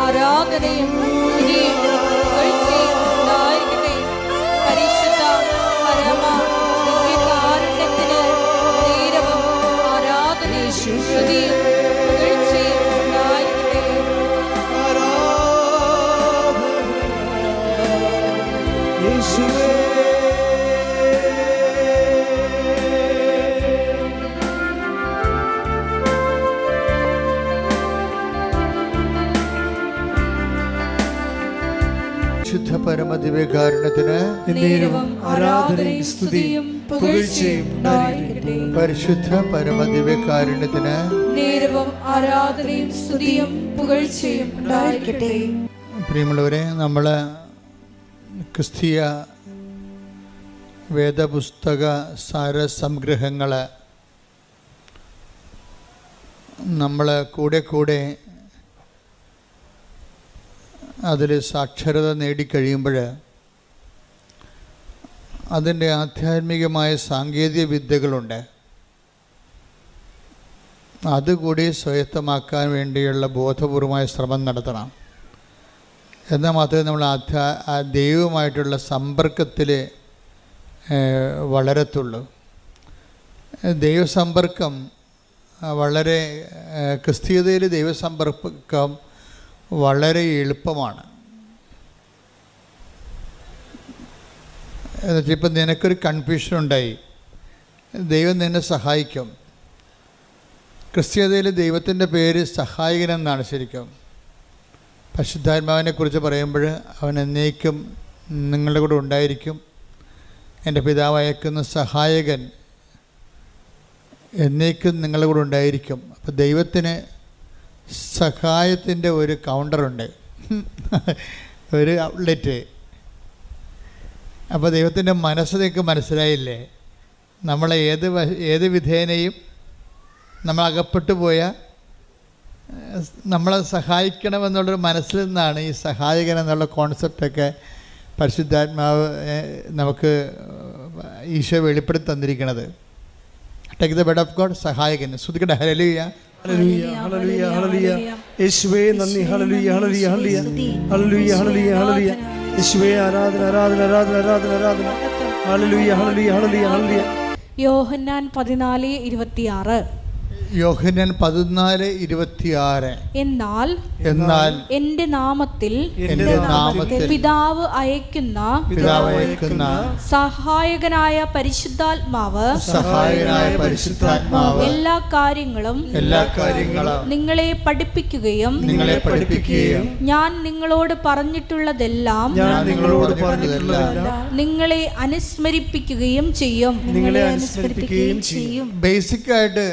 ആരാധനയും സ്തുതിയും പുകഴ്ചയും ഉണ്ടായിരിക്കട്ടെ. പരിശുദ്ധ പരമ ദിവ്യകാരുണ്യത്തിന് നേരവും ആരാധനയും സ്തുതിയും പുകഴ്ചയും ഉണ്ടായിരിക്കട്ടെ. യേശുവേ ശുദ്ധ പരമദിവ്യകാരുണ്യത്തിന് നേരവും ആരാധനയും സ്തുതിയും പുകഴ്ചയും ഉണ്ടായിരിക്കട്ടെ. പരിശുദ്ധ പരമദിവ്യകാരുണ്യത്തിന് നേരവും ആരാധനയും സ്തുതിയും പുകഴ്ചയും ഉണ്ടായിരിക്കട്ടെ. പ്രിയമുള്ളവരെ, നമ്മൾ ക്രിസ്തീയ വേദപുസ്തക സാരസംഗ്രഹങ്ങൾ നമ്മൾ കൂടെ അതിൽ സാക്ഷരത നേടിക്കഴിയുമ്പോൾ അതിൻ്റെ ആധ്യാത്മികമായ സാങ്കേതിക വിദ്യകളുണ്ട്. അതുകൂടി സ്വായത്തമാക്കാൻ വേണ്ടിയുള്ള ബോധപൂർവമായ ശ്രമം നടത്തണം. എന്നാൽ മാത്രമേ നമ്മൾ ദൈവവുമായിട്ടുള്ള സമ്പർക്കത്തിൽ വളരത്തുള്ളൂ. ദൈവസമ്പർക്കം വളരെ ക്രിസ്തീയതയിൽ ദൈവസമ്പർക്കം വളരെ എളുപ്പമാണ്. എന്നുവെച്ചാൽ ഇപ്പം നിനക്കൊരു കൺഫ്യൂഷൻ ഉണ്ടായി, ദൈവം നിന്നെ സഹായിക്കും. ക്രിസ്തീയതയിൽ ദൈവത്തിൻ്റെ പേര് സഹായകനെന്നാണ് ശരിക്കും. പരിശുദ്ധാത്മാവിനെ കുറിച്ച് പറയുമ്പോൾ അവൻ എന്നേക്കും നിങ്ങളുടെ കൂടെ ഉണ്ടായിരിക്കും. എൻ്റെ പിതാവ് അയക്കുന്ന സഹായകൻ എന്നേക്കും നിങ്ങളുടെ കൂടെ ഉണ്ടായിരിക്കും. അപ്പോൾ ദൈവത്തിന് സഹായത്തിൻ്റെ ഒരു കൗണ്ടറുണ്ട്, ഒരു ഔട്ട്ലെറ്റ്. അപ്പോൾ ദൈവത്തിൻ്റെ മനസ്സ് നിങ്ങൾക്ക് മനസ്സിലായില്ലേ? നമ്മളെ ഏത് വിധേനയും നമ്മൾ അകപ്പെട്ടു പോയാൽ നമ്മളെ സഹായിക്കണമെന്നുള്ളൊരു മനസ്സിൽ നിന്നാണ് ഈ സഹായകൻ എന്നുള്ള കോൺസെപ്റ്റൊക്കെ പരിശുദ്ധാത്മാവ് നമുക്ക് ഈശോ വെളിപ്പെടുത്തി തന്നിരിക്കുന്നത്. Take the bread of God, സഹായകൻ. ശ്രുതിക്കട്ടെ, ഹല്ലേലൂയ ഹല്ലേലൂയ ഹല്ലേലൂയ ഹല്ലേലൂയ. യേശുവേ നന്ദി. ഹല്ലേലൂയ ഹല്ലേലൂയ ഹല്ലേലൂയ ഹല്ലേലൂയ ഹല്ലേലൂയ ഹല്ലേലൂയ. യേശുവേ ആരാധന ആരാധന ആരാധന ആരാധന ആരാധന. ഹല്ലേലൂയ ഹല്ലേലൂയ ഹല്ലേലൂയ ഹല്ലേലൂയ. യോഹന്നാൻ 14:26. യോഹന്നാൻ 14:26. എന്നാൽ എന്റെ നാമത്തിൽ പിതാവ് അയക്കുന്ന സഹായകനായ പരിശുദ്ധാത്മാവ് എല്ലാ കാര്യങ്ങളും നിങ്ങളെ പഠിപ്പിക്കുകയും ഞാൻ നിങ്ങളോട് പറഞ്ഞിട്ടുള്ളതെല്ലാം നിങ്ങളെ അനുസ്മരിപ്പിക്കുകയും ചെയ്യും. ബേസിക്കായിട്ട്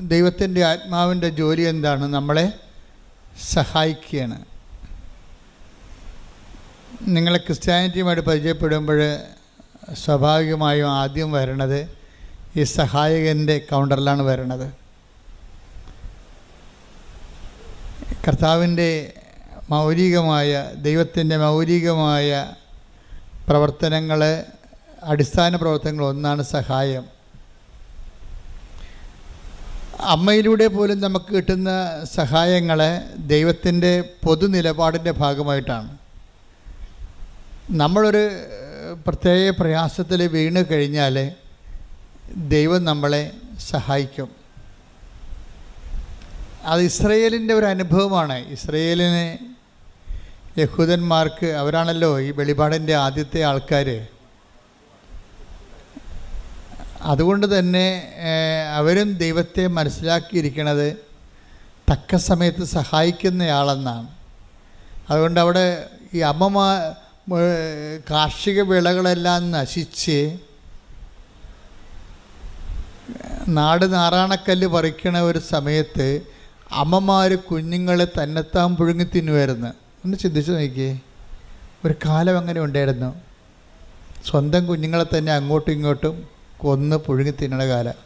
ദൈവത്തിൻ്റെ ആത്മാവിൻ്റെ ജോലി എന്താണ്? നമ്മളെ സഹായിക്കുകയാണ്. നിങ്ങളെ ക്രിസ്ത്യാനിറ്റിയുമായിട്ട് പരിചയപ്പെടുമ്പോൾ സ്വാഭാവികമായും ആദ്യം വരണത് ഈ സഹായകൻ്റെ കൗണ്ടറിലാണ് വരണത്. കർത്താവിൻ്റെ മൗലികമായ ദൈവത്തിൻ്റെ മൗലികമായ പ്രവർത്തനങ്ങൾ, അടിസ്ഥാന പ്രവർത്തനങ്ങൾ ഒന്നാണ് സഹായം. അമ്മയിലൂടെ പോലും നമുക്ക് കിട്ടുന്ന സഹായങ്ങൾ ദൈവത്തിൻ്റെ പൊതുനിലപാടിൻ്റെ ഭാഗമായിട്ടാണ്. നമ്മളൊരു പ്രത്യേക പ്രയാസത്തിൽ വീണ് കഴിഞ്ഞാൽ ദൈവം നമ്മളെ സഹായിക്കും. അത് ഇസ്രയേലിൻ്റെ ഒരു അനുഭവമാണ്. ഇസ്രയേലിന്, യഹൂദന്മാർക്ക്, അവരാണല്ലോ ഈ വെളിപാടിൻ്റെ ആദ്യത്തെ ആൾക്കാർ. അതുകൊണ്ട് തന്നെ അവരും ദൈവത്തെ മനസ്സിലാക്കിയിരിക്കണത് തക്ക സമയത്ത് സഹായിക്കുന്നയാളെന്നാണ്. അതുകൊണ്ട് അവിടെ ഈ കാർഷിക വിളകളെല്ലാം നശിച്ച് നാട് നാറാണക്കല്ല് പറിക്കണ ഒരു സമയത്ത് അമ്മമാർ കുഞ്ഞുങ്ങളെ തന്നെത്താൻ പുഴുങ്ങി തിന്നുമായിരുന്നു. ഒന്ന് ചിന്തിച്ച് നോക്കിയേ, ഒരു കാലം അങ്ങനെ ഉണ്ടായിരുന്നു. സ്വന്തം കുഞ്ഞുങ്ങളെ തന്നെ അങ്ങോട്ടും ഇങ്ങോട്ടും കൊന്ന് പുഴുങ്ങി തിന്നണ കാലം.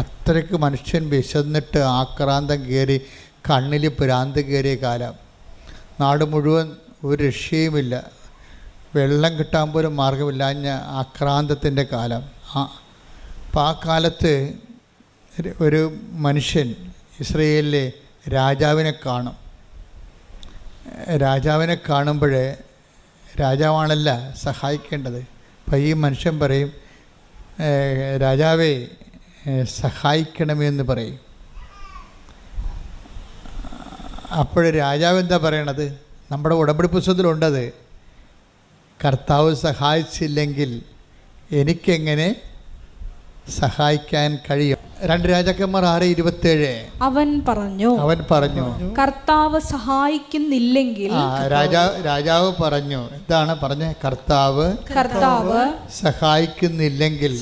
അത്രയ്ക്ക് മനുഷ്യൻ വിശന്നിട്ട് ആക്രാന്തം കയറി, കണ്ണിൽ ഭ്രാന്ത് കയറിയ കാലം. നാട് മുഴുവൻ ഒരു രക്ഷയുമില്ല, വെള്ളം കിട്ടാൻ പോലും മാർഗമില്ല, ആക്രാന്തത്തിൻ്റെ കാലം. അപ്പം ആ കാലത്ത് ഒരു മനുഷ്യൻ ഇസ്രയേലിലെ രാജാവിനെ കാണും. രാജാവിനെ കാണുമ്പോൾ രാജാവാണല്ല സഹായിക്കേണ്ടത്. അപ്പം ഈ മനുഷ്യൻ പറയും, രാജാവേ സഹായിക്കണമെന്ന് പറയും. അപ്പോൾ രാജാവ് എന്താ പറയണത്? നമ്മുടെ ഉടമ്പടി പുസ്തകത്തിലുണ്ടത്. കർത്താവ് സഹായിച്ചില്ലെങ്കിൽ എനിക്കെങ്ങനെ സഹായിക്കാൻ കഴിയും? 2 രാജാക്കന്മാർ 6:27. അവൻ പറഞ്ഞു കർത്താവ് സഹായിക്കുന്നില്ലെങ്കിൽ. രാജാവ് പറഞ്ഞു, എന്താണ് പറഞ്ഞത്? കർത്താവ് സഹായിക്കുന്നില്ലെങ്കിൽ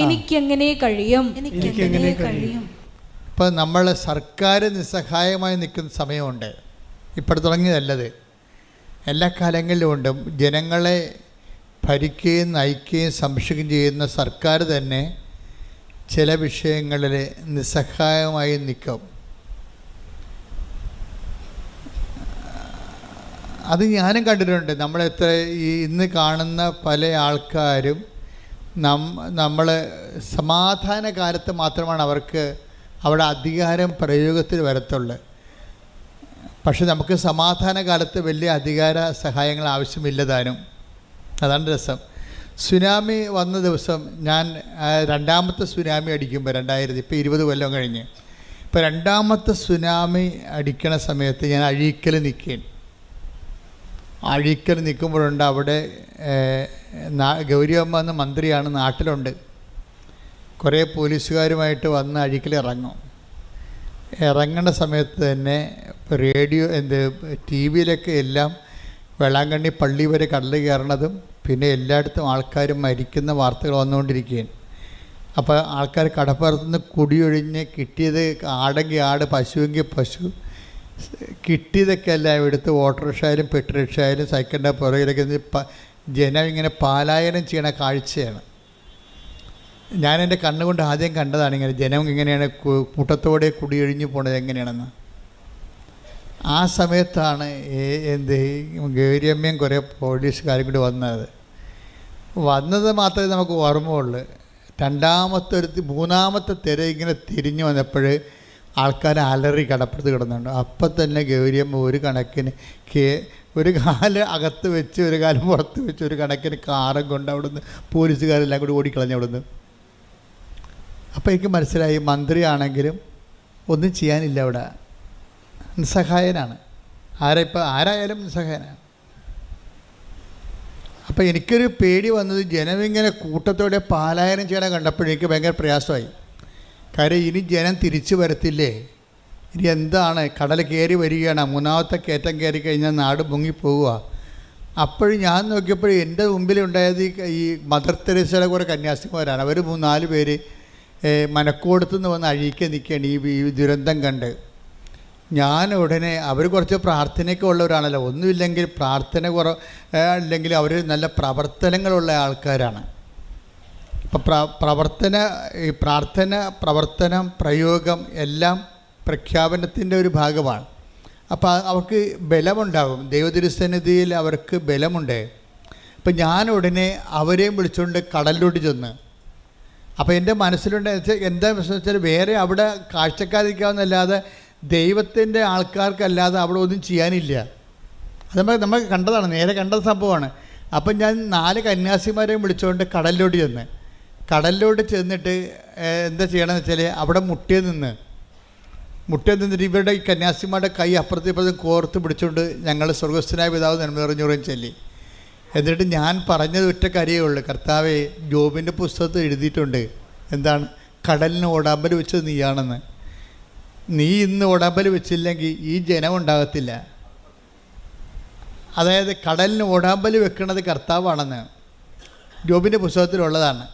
എനിക്കെങ്ങനെ കഴിയും? ഇപ്പം നമ്മൾ സർക്കാർ നിസ്സഹായമായി നിൽക്കുന്ന സമയമുണ്ട്. ഇപ്പോൾ തുടങ്ങിയതല്ലത്, എല്ലാ കാലങ്ങളിലും ഉണ്ട്. ജനങ്ങളെ ഭരിക്കുകയും നയിക്കുകയും സംരക്ഷിക്കുകയും ചെയ്യുന്ന സർക്കാർ തന്നെ ചില വിഷയങ്ങളിൽ നിസ്സഹായമായി നിൽക്കും. അത് ഞാനും കണ്ടിട്ടുണ്ട്. നമ്മളെത്ര ഇന്ന് കാണുന്ന പല ആൾക്കാരും നമ്മൾ സമാധാന കാലത്ത് മാത്രമാണ് അവർക്ക് അവിടെ അധികാരം പ്രയോഗത്തിൽ വരത്തുള്ളൂ. പക്ഷെ നമുക്ക് സമാധാന കാലത്ത് വലിയ അധികാര സഹായങ്ങൾ ആവശ്യമില്ലതാനും. അതാണ് രസം. സുനാമി വന്ന ദിവസം ഞാൻ 2ാമത്തെ സുനാമി അടിക്കുമ്പോൾ 2000, ഇപ്പോൾ 20 കൊല്ലം കഴിഞ്ഞ്, ഇപ്പോൾ 2ാമത്തെ സുനാമി അടിക്കണ സമയത്ത് ഞാൻ അഴീക്കൽ നിൽക്കുമ്പോഴുണ്ട് അവിടെ ഗൗരിയമ്മ എന്ന മന്ത്രിയാണ്, നാട്ടിലുണ്ട്. കുറേ പോലീസുകാരുമായിട്ട് വന്ന് അഴീക്കൽ ഇറങ്ങേണ്ട സമയത്ത് തന്നെ റേഡിയോ ടി വിയിലൊക്കെ എല്ലാം വേളാങ്കണ്ണി പള്ളി വരെ കടൽ കയറണതും പിന്നെ എല്ലായിടത്തും ആൾക്കാരും മരിക്കുന്ന വാർത്തകൾ വന്നുകൊണ്ടിരിക്കുകയാണ്. അപ്പോൾ ആൾക്കാർ കടപ്പുറത്തുനിന്ന് കുടിയൊഴിഞ്ഞ് കിട്ടിയത് ആടെങ്കിൽ ആട്, പശുവെങ്കിൽ പശു, കിട്ടിയതൊക്കെ എല്ലാം എടുത്ത് ഓട്ടോറിക്ഷ ആയാലും പെട്രോറിക്ഷ ആയാലും സൈക്കിളിൻ്റെ പുറകിലൊക്കെ ജനം ഇങ്ങനെ പാലായനം ചെയ്യണ കാഴ്ചയാണ്. ഞാൻ എൻ്റെ കണ്ണുകൊണ്ട് ആദ്യം കണ്ടതാണ് ഇങ്ങനെ ജനം ഇങ്ങനെയാണ് കൂട്ടത്തോടെ കുടിയൊഴിഞ്ഞ് പോണത് എങ്ങനെയാണെന്ന്. ആ സമയത്താണ് ഗൗരിയമ്മയും കുറേ പോലീസുകാരും കൂടി വന്നത് മാത്രമേ നമുക്ക് ഓർമ്മയുള്ളൂ. 3ാമത്തെ തിര ഇങ്ങനെ തിരിഞ്ഞു വന്നപ്പോൾ ആൾക്കാർ അലറി കടപ്പുറത്ത് കിടന്നുണ്ട്. അപ്പം തന്നെ ഗൗരിയമ്മ ഒരു കണക്കിന് ഒരു കാല് അകത്ത് വെച്ച് ഒരു കാലം പുറത്ത് വെച്ച് ഒരു കണക്കിന് കാറും കൊണ്ട് അവിടുന്ന് പോലീസുകാരെല്ലാം കൂടി ഓടിക്കളഞ്ഞു അവിടുന്ന്. അപ്പോൾ എനിക്ക് മനസ്സിലായി, മന്ത്രിയാണെങ്കിലും ഒന്നും ചെയ്യാനില്ല, അവിടെ നിസ്സഹായനാണ്. ആരായാലും നിസ്സഹായനാണ്. അപ്പോൾ എനിക്കൊരു പേടി വന്നത് ജനമിങ്ങനെ കൂട്ടത്തോടെ പാലായനം ചെയ്യണം കണ്ടപ്പോഴേക്ക് ഭയങ്കര പ്രയാസമായി. കാര്യം ഇനി ജനം തിരിച്ചു വരത്തില്ലേ? ഇനി എന്താണ്? കടൽ കയറി വരികയാണ്, 3ാമത്തെ കയറ്റം കയറി കഴിഞ്ഞാൽ നാട് മുങ്ങിപ്പോവുക. അപ്പോഴും ഞാൻ നോക്കിയപ്പോൾ എൻ്റെ മുമ്പിലുണ്ടായത് ഈ മദർ തെരേസയുടെ കുറേ കന്യാസിമാരാണ്. അവർ 3-4 പേര് മനക്കോടത്തുനിന്ന് വന്ന് അഴീക്കെ നിൽക്കുകയാണ് ഈ ദുരന്തം കണ്ട്. ഞാൻ ഉടനെ, അവർ കുറച്ച് പ്രാർത്ഥനയൊക്കെ ഉള്ളവരാണല്ലോ, ഒന്നുമില്ലെങ്കിൽ പ്രാർത്ഥന അല്ലെങ്കിൽ അവർ നല്ല പ്രവർത്തനങ്ങളുള്ള ആൾക്കാരാണ്. അപ്പം പ്രാർത്ഥന, പ്രവർത്തനം, പ്രയോഗം എല്ലാം പ്രഖ്യാപനത്തിൻ്റെ ഒരു ഭാഗമാണ്. അപ്പോൾ അവർക്ക് ബലമുണ്ടാകും, ദൈവതിരുസന്നിധിയിൽ അവർക്ക് ബലമുണ്ട്. അപ്പം ഞാൻ ഉടനെ അവരെയും വിളിച്ചുകൊണ്ട് കടലിലോട്ട് ചെന്ന്. അപ്പോൾ എൻ്റെ മനസ്സിലുണ്ട് എന്താണെന്ന് വെച്ചാൽ വേറെ അവിടെ കാഴ്ചക്കാരിക്കാവുന്നല്ലാതെ ദൈവത്തിൻ്റെ ആൾക്കാർക്കല്ലാതെ അവിടെ ഒന്നും ചെയ്യാനില്ല. അത് നമ്മൾ കണ്ടതാണ്, നേരെ കണ്ട സംഭവമാണ്. അപ്പം ഞാൻ 4 കന്യാസിമാരെയും വിളിച്ചുകൊണ്ട് കടലിലോട്ട് ചെന്നിട്ട് എന്താ ചെയ്യണമെന്ന് വെച്ചാൽ അവിടെ മുട്ടിയിൽ നിന്നിട്ട് ഇവരുടെ ഈ കന്യാസിമാരുടെ കൈ അപ്പുറത്തും ഇപ്പുറത്തും കോർത്ത് പിടിച്ചുകൊണ്ട് ഞങ്ങൾ സ്വർഗസ്ഥനായ പിതാവ് നന്മറിഞ്ഞുറയും ചൊല്ലി. എന്നിട്ട് ഞാൻ പറഞ്ഞത് ഒറ്റ കാര്യമേ ഉള്ളൂ, കർത്താവേ, ജോബിൻ്റെ പുസ്തകത്തിൽ എഴുതിയിട്ടുണ്ട്, എന്താണ്? കടലിന് ഓടാമ്പൽ വെച്ചത് നീയാണെന്ന്. നീ ഇന്ന് ഓടാമ്പൽ വെച്ചില്ലെങ്കിൽ ഈ ജനം ഉണ്ടാകത്തില്ല. അതായത് കടലിന് ഓടാമ്പൽ വെക്കുന്നത് കർത്താവാണെന്ന് ജോബിൻ്റെ പുസ്തകത്തിലുള്ളതാണ്.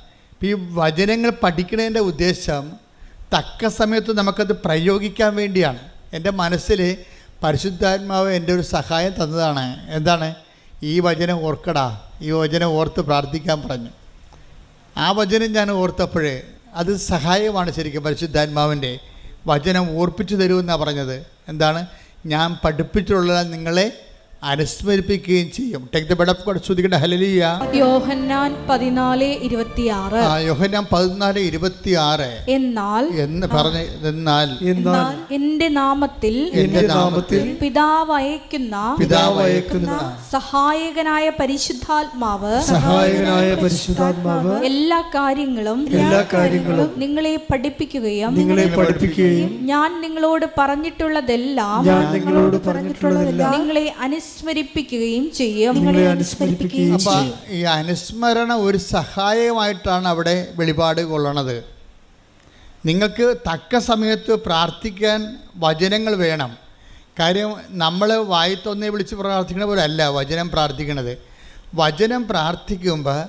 ഈ വചനങ്ങൾ പഠിക്കുന്നതിൻ്റെ ഉദ്ദേശം തക്ക സമയത്ത് നമുക്കത് പ്രയോഗിക്കാൻ വേണ്ടിയാണ്. എൻ്റെ മനസ്സിൽ പരിശുദ്ധാത്മാവ് എൻ്റെ ഒരു സഹായം തന്നതാണ്. എന്താണ്? ഈ വചനം ഓർക്കടാ, ഈ വചനം ഓർത്ത് പ്രാർത്ഥിക്കാൻ പറഞ്ഞു. ആ വചനം ഞാൻ ഓർത്തപ്പോഴേ അത് സഹായമാണ് ശരിക്കും. പരിശുദ്ധാത്മാവിൻ്റെ വചനം ഓർപ്പിച്ചു തരുമെന്നാണ് പറഞ്ഞത്. എന്താണ്? ഞാൻ പഠിപ്പിച്ചിട്ടുള്ള നിങ്ങളെ അനുസ്മരിപ്പിക്കുകയും ചെയ്യും. Take the bread of God. സ്തുതിക്കട്ടെ. ഹല്ലേലൂയ. യോഹന്നാൻ 14:26. യോഹന്നാൻ 14:26. എന്നാൽ എന്റെ നാമത്തിൽ പിതാവ് അയക്കുന്ന സഹായകനായ പരിശുദ്ധാത്മാവ് എല്ലാ കാര്യങ്ങളും നിങ്ങളെ പഠിപ്പിക്കുകയും ഞാൻ നിങ്ങളോട് പറഞ്ഞിട്ടുള്ളതെല്ലാം നിങ്ങളെ അനുസ്മരിപ്പിക്കുകയും ചെയ്യും. അപ്പൊ ഈ അനുസ്മരണ ഒരു സഹായമായിട്ടാണ് അവിടെ വെളിപാട് കൊള്ളണത്. നിങ്ങൾക്ക് തക്ക സമയത്ത് പ്രാർത്ഥിക്കാൻ വചനങ്ങൾ വേണം. കാര്യം നമ്മൾ വായിത്തൊന്നേ വിളിച്ച് പ്രാർത്ഥിക്കണ പോലെ അല്ല വചനം പ്രാർത്ഥിക്കണത്. വചനം പ്രാർത്ഥിക്കുമ്പോൾ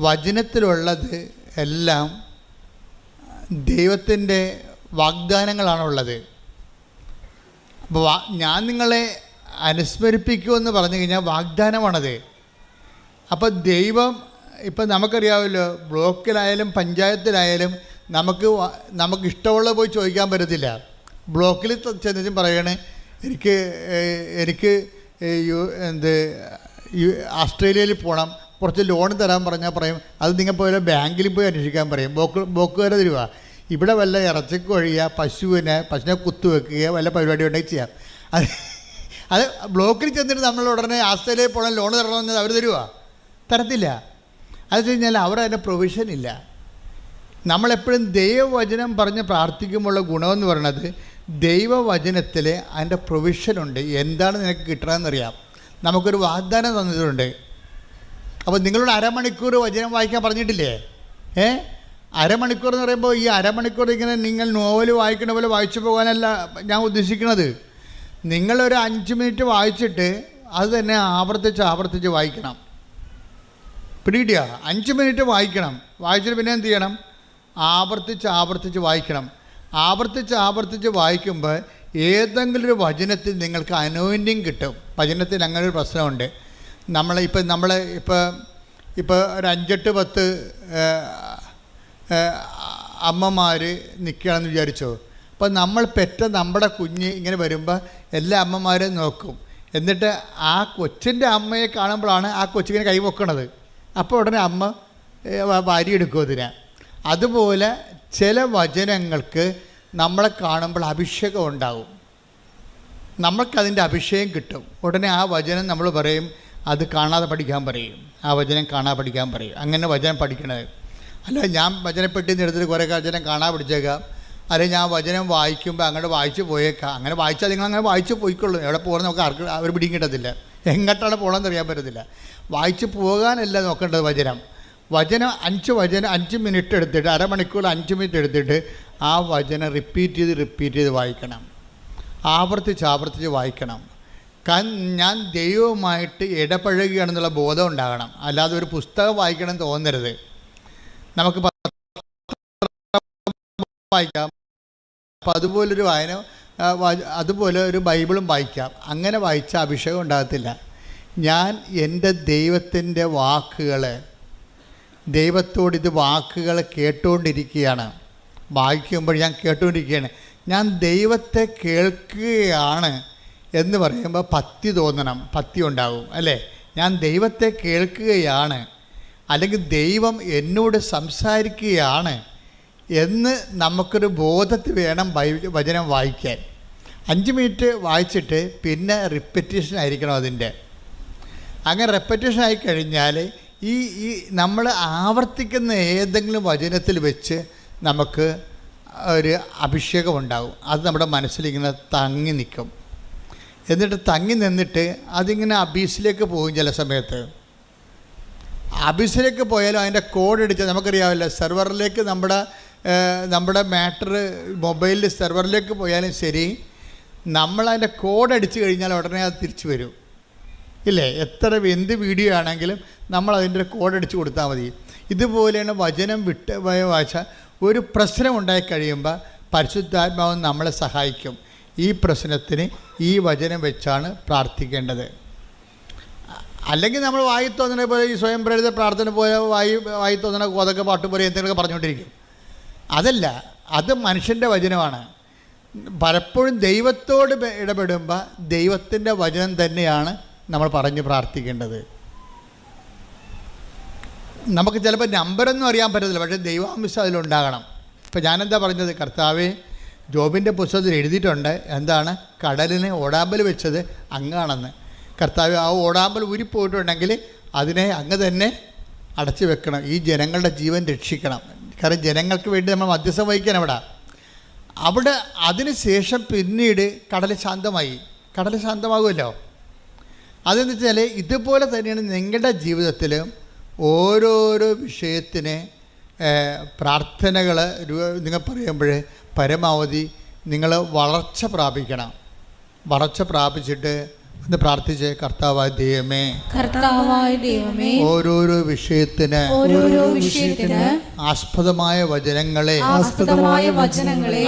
വചനത്തിലുള്ളത് എല്ലാം ദൈവത്തിൻ്റെ വാഗ്ദാനങ്ങളാണുള്ളത്. അപ്പോൾ ഞാൻ നിങ്ങളെ അനുസ്മരിപ്പിക്കുമെന്ന് പറഞ്ഞു കഴിഞ്ഞാൽ വാഗ്ദാനമാണത്. അപ്പോൾ ദൈവം ഇപ്പം നമുക്കറിയാമല്ലോ, ബ്ലോക്കിലായാലും പഞ്ചായത്തിലായാലും നമുക്ക് ഇഷ്ടമുള്ള പോയി ചോദിക്കാൻ പറ്റത്തില്ല. ബ്ലോക്കിൽ ചെന്നിട്ടും പറയണേ എനിക്ക് ഓസ്ട്രേലിയയിൽ പോകണം, കുറച്ച് ലോൺ തരാൻ പറഞ്ഞാൽ പറയും അത് നിങ്ങൾ പോയാൽ ബാങ്കിൽ പോയി അന്വേഷിക്കാൻ പറയും. ബ്ലോക്കുകാരെ തരുക. ഇവിടെ വല്ല ഇറച്ചിക്ക് ഒഴിയുക, പശുവിനെ കുത്തുവെക്കുക, വല്ല പരിപാടി ഉണ്ടെങ്കിൽ ചെയ്യാം. അത് ബ്ലോക്കിൽ ചെന്നിട്ട് നമ്മൾ ഉടനെ ഓസ്ട്രേലിയയിൽ പോകണം ലോൺ തരണമെന്ന് അവർ തരത്തില്ല. അത് കഴിഞ്ഞാൽ അവിടെ അതിൻ്റെ പ്രൊവിഷൻ ഇല്ല. നമ്മളെപ്പോഴും ദൈവവചനം പറഞ്ഞ് പ്രാർത്ഥിക്കുമ്പോഴുള്ള ഗുണമെന്ന് പറയുന്നത് ദൈവവചനത്തിൽ അതിൻ്റെ പ്രൊവിഷനുണ്ട്. എന്താണ് നിനക്ക് കിട്ടണമെന്നറിയാം. നമുക്കൊരു വാഗ്ദാനം തന്നിട്ടുണ്ട്. അപ്പോൾ നിങ്ങളോട് അരമണിക്കൂർ വചനം വായിക്കാൻ പറഞ്ഞിട്ടില്ലേ? അരമണിക്കൂർ എന്ന് പറയുമ്പോൾ ഈ അരമണിക്കൂർ ഇങ്ങനെ നിങ്ങൾ നോവൽ വായിക്കണ പോലെ വായിച്ചു പോകാനല്ല ഞാൻ ഉദ്ദേശിക്കുന്നത്. നിങ്ങളൊരു 5 മിനിറ്റ് വായിച്ചിട്ട് അത് തന്നെ ആവർത്തിച്ച് വായിക്കണം. പിടികിട്ടിയ 5 മിനിറ്റ് വായിക്കണം. വായിച്ചിട്ട് പിന്നെ എന്ത് ചെയ്യണം? ആവർത്തിച്ച് വായിക്കണം. ആവർത്തിച്ച് വായിക്കുമ്പോൾ ഏതെങ്കിലും ഒരു വചനത്തിൽ നിങ്ങൾക്ക് അനോയിൻറ്റിങ് കിട്ടും. വചനത്തിൽ അങ്ങനെ ഒരു പ്രശ്നമുണ്ട്. നമ്മൾ ഒരു 5-8-10 അമ്മമാർ നിൽക്കുകയാണെന്ന് വിചാരിച്ചോ. അപ്പോൾ നമ്മൾ പെറ്റ നമ്മുടെ കുഞ്ഞ് ഇങ്ങനെ വരുമ്പോൾ എല്ലാ അമ്മമാരെയും നോക്കും. എന്നിട്ട് ആ കൊച്ചിൻ്റെ അമ്മയെ കാണുമ്പോഴാണ് ആ കൊച്ചിങ്ങനെ കൈ പൊക്കണത്. അപ്പോൾ ഉടനെ അമ്മ വാരിയെടുക്കും അതിനെ. അതുപോലെ ചില വചനങ്ങൾക്ക് നമ്മളെ കാണുമ്പോൾ അഭിഷേകം ഉണ്ടാവും. നമ്മൾക്കതിൻ്റെ അഭിഷേകം കിട്ടും. ഉടനെ ആ വചനം നമ്മൾ പറയും അത് കാണാതെ പഠിക്കാൻ പറയും. ആ വചനം കാണാതെ പഠിക്കാൻ പറയും. അങ്ങനെ വചനം പഠിക്കണത്. അല്ല ഞാൻ വചനപ്പെട്ടിന്ന് എടുത്തിട്ട് കുറേ വചനം കാണാൻ പഠിച്ചേക്കാം. അല്ലെങ്കിൽ ഞാൻ വചനം വായിക്കുമ്പോൾ അങ്ങോട്ട് വായിച്ച് പോയേക്കാം. അങ്ങനെ വായിച്ചാൽ നിങ്ങളങ്ങനെ വായിച്ച് പോയിക്കൊള്ളൂ. എവിടെ പോകണം നമുക്ക് ആർക്ക് അവർ പിടിയും കിട്ടത്തില്ല. എങ്ങോട്ടാണ് പോകണമെന്ന് അറിയാൻ പറ്റത്തില്ല. വായിച്ച് പോകാനല്ല നോക്കേണ്ടത്. വചനം 5 മിനിറ്റ് എടുത്തിട്ട് അരമണിക്കൂർ 5 മിനിറ്റ് എടുത്തിട്ട് ആ വചനം റിപ്പീറ്റ് ചെയ്ത് വായിക്കണം. ആവർത്തിച്ച് വായിക്കണം. ഞാൻ ദൈവവുമായിട്ട് ഇടപഴകുകയാണെന്നുള്ള ബോധം ഉണ്ടാകണം. അല്ലാതെ ഒരു പുസ്തകം വായിക്കണം തോന്നരുത്. നമുക്ക് വായിക്കാം. അപ്പം അതുപോലെ ഒരു ബൈബിളും വായിക്കാം. അങ്ങനെ വായിച്ച അഭിഷേകം ഉണ്ടാകത്തില്ല. ഞാൻ എൻ്റെ ദൈവത്തിൻ്റെ ദൈവത്തോട് ഇത് വാക്കുകൾ കേട്ടുകൊണ്ടിരിക്കുകയാണ്. വായിക്കുമ്പോൾ ഞാൻ കേട്ടുകൊണ്ടിരിക്കുകയാണ്. ഞാൻ ദൈവത്തെ കേൾക്കുകയാണ് എന്ന് പറയുമ്പോൾ ഭക്തി തോന്നണം. ഭക്തി ഉണ്ടാകും അല്ലേ? ഞാൻ ദൈവത്തെ കേൾക്കുകയാണ്, അല്ലെങ്കിൽ ദൈവം എന്നോട് സംസാരിക്കുകയാണ് എന്ന് നമുക്കൊരു ബോധത്തിൽ വേണം വചനം വായിക്കാൻ. 5 മിനിറ്റ് വായിച്ചിട്ട് പിന്നെ റിപ്പറ്റീഷൻ ആയിരിക്കണം അതിൻ്റെ. അങ്ങനെ റിപ്പറ്റീഷൻ ആയിക്കഴിഞ്ഞാൽ ഈ നമ്മൾ ആവർത്തിക്കുന്ന ഏതെങ്കിലും വചനത്തിൽ വെച്ച് നമുക്ക് ഒരു അഭിഷേകം ഉണ്ടാകും. അത് നമ്മുടെ മനസ്സിലിങ്ങനെ തങ്ങി നിൽക്കും. എന്നിട്ട് തങ്ങി നിന്നിട്ട് അതിങ്ങനെ അബീസിലേക്ക് പോകും. ചില സമയത്ത് അബീസിലേക്ക് പോയാലും അതിൻ്റെ കോഡ് അടിച്ചാൽ നമുക്കറിയാമല്ലോ, സെർവറിലേക്ക് നമ്മുടെ മാറ്റർ മൊബൈലിൽ സെർവറിലേക്ക് പോയാലും ശരി, നമ്മളതിൻ്റെ കോഡ് അടിച്ചു കഴിഞ്ഞാൽ ഉടനെ അത് തിരിച്ചു വരും ഇല്ലേ? എന്ത് വീഡിയോ ആണെങ്കിലും നമ്മളതിൻ്റെ കോഡ് അടിച്ച് കൊടുത്താൽ മതി. ഇതുപോലെയാണ് വചനം വായിച്ചാൽ ഒരു പ്രശ്നം ഉണ്ടായിക്കഴിയുമ്പോൾ പരിശുദ്ധാത്മാവ് നമ്മളെ സഹായിക്കും. ഈ പ്രശ്നത്തിന് ഈ വചനം വെച്ചാണ് പ്രാർത്ഥിക്കേണ്ടത്. അല്ലെങ്കിൽ നമ്മൾ വായി തോന്നണ പോലെ ഈ സ്വയം പ്രേരിത പ്രാർത്ഥന പോലെ വായി തോന്നണ കോതൊക്കെ പാട്ട് പോലെ എന്തെങ്കിലുമൊക്കെ പറഞ്ഞുകൊണ്ടിരിക്കും. അതല്ല, അത് മനുഷ്യൻ്റെ വചനമാണ്. പലപ്പോഴും ദൈവത്തോട് ഇടപെടുമ്പോൾ ദൈവത്തിൻ്റെ വചനം തന്നെയാണ് നമ്മൾ പറഞ്ഞ് പ്രാർത്ഥിക്കേണ്ടത്. നമുക്ക് ചിലപ്പോൾ നമ്പറൊന്നും അറിയാൻ പറ്റത്തില്ല, പക്ഷേ ദൈവാംശം അതിലുണ്ടാകണം. ഇപ്പം ഞാനെന്താ പറഞ്ഞത്, കർത്താവേ ജോബിൻ്റെ പുസ്തകത്തിൽ എഴുതിയിട്ടുണ്ട്, എന്താണ്, കടലിന് ഓടാമ്പൽ വെച്ചത് അങ്ങാണെന്ന്. കർത്താവ് ആ ഓടാമ്പൽ ഊരിപ്പോയിട്ടുണ്ടെങ്കിൽ അതിനെ അങ്ങ് തന്നെ അടച്ചു വെക്കണം, ഈ ജനങ്ങളുടെ ജീവൻ രക്ഷിക്കണം. കാരണം ജനങ്ങൾക്ക് വേണ്ടി നമ്മൾ മധ്യസ്ഥം വഹിക്കാൻ അവിടെ അതിന് ശേഷം പിന്നീട് കടൽ ശാന്തമാകുമല്ലോ. അതെന്ന് വെച്ചാൽ ഇതുപോലെ തന്നെയാണ് നിങ്ങളുടെ ജീവിതത്തിൽ ഓരോരോ വിഷയത്തിന് പ്രാർത്ഥനകൾ നിങ്ങൾ പറയുമ്പോൾ പരമാവധി നിങ്ങൾ വളർച്ച പ്രാപിച്ചിട്ട് ഒന്ന് പ്രാർത്ഥിച്ച്, കർത്താവായ ദൈവമേ ഓരോരോ വിഷയത്തിന് ആസ്പദമായ വചനങ്ങളെ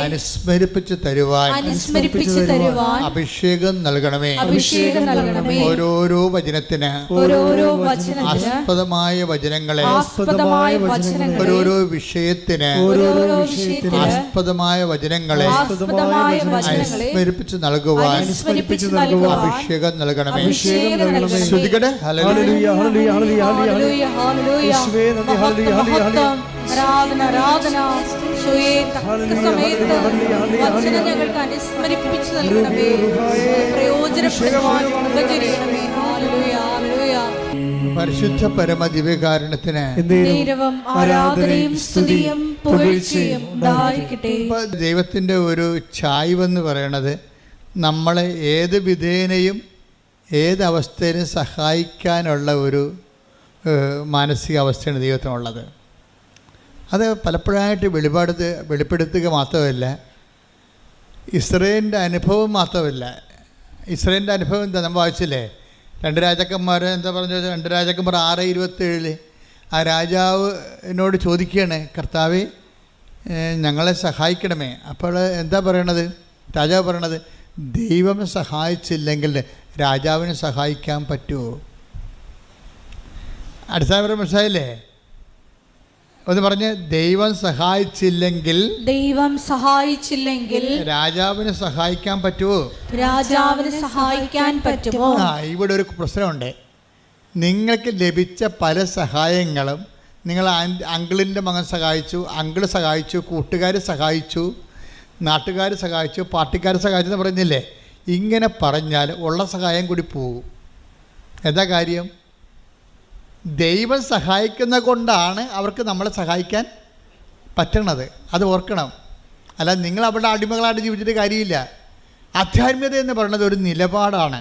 അനുസ്മരിപ്പിച്ച് തരുവാൻ അഭിഷേകം നൽകണമേ. ഓരോരോ വചനത്തിന് ആസ്പദമായ വചനങ്ങളെ, ഓരോരോ വിഷയത്തിന് ആസ്പദമായ വചനങ്ങളെ അനുസ്മരിപ്പിച്ച് നൽകുവാൻ അഭിഷേകം നൽകണമേ. ശ്രുതികട്ടെ. ഹല്ലേലൂയ ഹല്ലേലൂയ ഹല്ലേലൂയ ഹല്ലേലൂയ. യേശുവേ നന്ദി. ഹല്ലേലൂയ ഹല്ലേലൂയ. ആരാധന വചനം ഞങ്ങൾക്ക് അനുസ്മരിപ്പിച്ചു നൽകണമേ, പ്രയോജനപ്പെടുവാൻ ഉപചരിക്കണമേ. Hallelujah hallelujah. പരിശുദ്ധ പരമ ദിവ്യകാരുണ്യത്തിന് ആരാധനയും സ്തുതിയും പുകഴ്ചയും ഉണ്ടായിരിക്കട്ടെ. ദൈവത്തിൻ്റെ ഒരു ചായ്വെന്ന് പറയണത് നമ്മളെ ഏത് വിധേനയും ഏതവസ്ഥയിലും സഹായിക്കാനുള്ള ഒരു മാനസികാവസ്ഥയാണ് ദൈവത്തിനുള്ളത്. അത് പലപ്പോഴായിട്ട് വെളിപ്പെടുത്തുക മാത്രമല്ല, ഇസ്രായേലിൻ്റെ അനുഭവം മാത്രമല്ല. ഇസ്രായേലിൻ്റെ അനുഭവം എന്താ നമ്മൾ വായിച്ചില്ലേ, 2 രാജാക്കന്മാർ എന്താ പറഞ്ഞത്, 2 രാജാക്കന്മാർ 6:27 ആ രാജാവിനോട് ചോദിക്കുകയാണ്, കർത്താവേ ഞങ്ങളെ സഹായിക്കണമേ. അപ്പോൾ എന്താ പറയണത്, രാജാവ് പറയണത്, ദൈവം സഹായിച്ചില്ലെങ്കിൽ രാജാവിനെ സഹായിക്കാൻ പറ്റുമോ? അടിസ്ഥാനപരം മനസ്സിലായില്ലേ? ഒന്ന് പറഞ്ഞ്, ദൈവം സഹായിച്ചില്ലെങ്കിൽ രാജാവിനെ സഹായിക്കാൻ പറ്റുമോ? ഇവിടെ ഒരു പ്രശ്നമുണ്ട്. നിങ്ങൾക്ക് ലഭിച്ച പല സഹായങ്ങളും നിങ്ങൾ അങ്കിളിൻ്റെ മകൻ സഹായിച്ചു, അങ്കിള് സഹായിച്ചു, കൂട്ടുകാർ സഹായിച്ചു, നാട്ടുകാർ സഹായിച്ചു, പാർട്ടിക്കാർ സഹായിച്ചു എന്ന് പറഞ്ഞില്ലേ. ഇങ്ങനെ പറഞ്ഞാൽ ഉള്ള സഹായം കൂടി പോകും. എന്താ കാര്യം? ദൈവം സഹായിക്കുന്ന കൊണ്ടാണ് അവർക്ക് നമ്മളെ സഹായിക്കാൻ പറ്റണത്. അത് ഓർക്കണം. അല്ല നിങ്ങൾ അവിടെ അടിമകളായിട്ട് ജീവിച്ചിട്ട് കാര്യമില്ല. ആധ്യാത്മികത എന്ന് പറയുന്നത് ഒരു നിലപാടാണ്,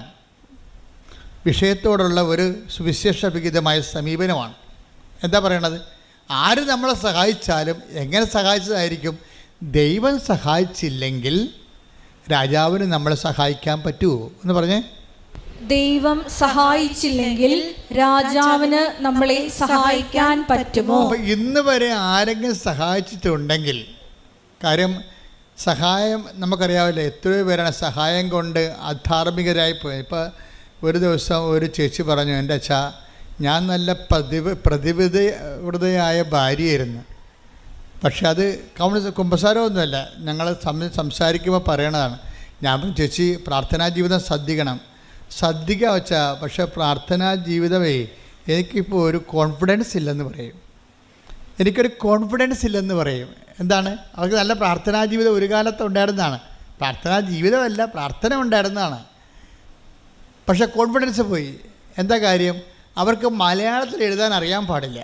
വിഷയത്തോടുള്ള ഒരു സുവിശേഷവിഹിതമായ സമീപനമാണ്. എന്താ പറയണത്? ആര് നമ്മളെ സഹായിച്ചാലും എങ്ങനെ സഹായിച്ചതായിരിക്കും. ദൈവം സഹായിച്ചില്ലെങ്കിൽ രാജാവിന് നമ്മളെ സഹായിക്കാൻ പറ്റുമോ എന്ന് പറഞ്ഞേ. ദൈവം സഹായിച്ചില്ലെങ്കിൽ രാജാവിന് നമ്മളെ സഹായിക്കാൻ പറ്റുമോ? അപ്പോൾ ഇന്ന് വരെ ആരെങ്കിലും സഹായിച്ചിട്ടുണ്ടെങ്കിൽ, കാര്യം സഹായം നമുക്കറിയാവില്ല, എത്രയോ പേരാണ് സഹായം കൊണ്ട് അധാർമികരായി പോയി. ഇപ്പോൾ ഒരു ദിവസം ഒരു ചേച്ചി പറഞ്ഞു, എൻ്റെ അച്ഛാ ഞാൻ നല്ല പ്രതിബദ്ധയായ ഭാര്യയായിരുന്നു, പക്ഷെ അത് കുമ്പസാരമൊന്നുമല്ല, ഞങ്ങൾ സംസാരിക്കുമ്പോൾ പറയണതാണ്. ഞാൻ ചേച്ചി പ്രാർത്ഥനാ ജീവിതം ശ്രദ്ധിക്കുക വെച്ചാൽ, പക്ഷേ പ്രാർത്ഥനാ ജീവിതമേ എനിക്കിപ്പോൾ ഒരു കോൺഫിഡൻസ് ഇല്ലെന്ന് പറയും. എന്താണ്? അവർക്ക് നല്ല പ്രാർത്ഥനാ ജീവിതം ഒരു കാലത്ത് ഉണ്ടായിരുന്നതാണ്. പ്രാർത്ഥനാ ജീവിതമല്ല, പ്രാർത്ഥന ഉണ്ടായിരുന്നതാണ്, പക്ഷേ കോൺഫിഡൻസ് പോയി. എന്താ കാര്യം? അവർക്ക് മലയാളത്തിൽ എഴുതാൻ അറിയാൻ പാടില്ല.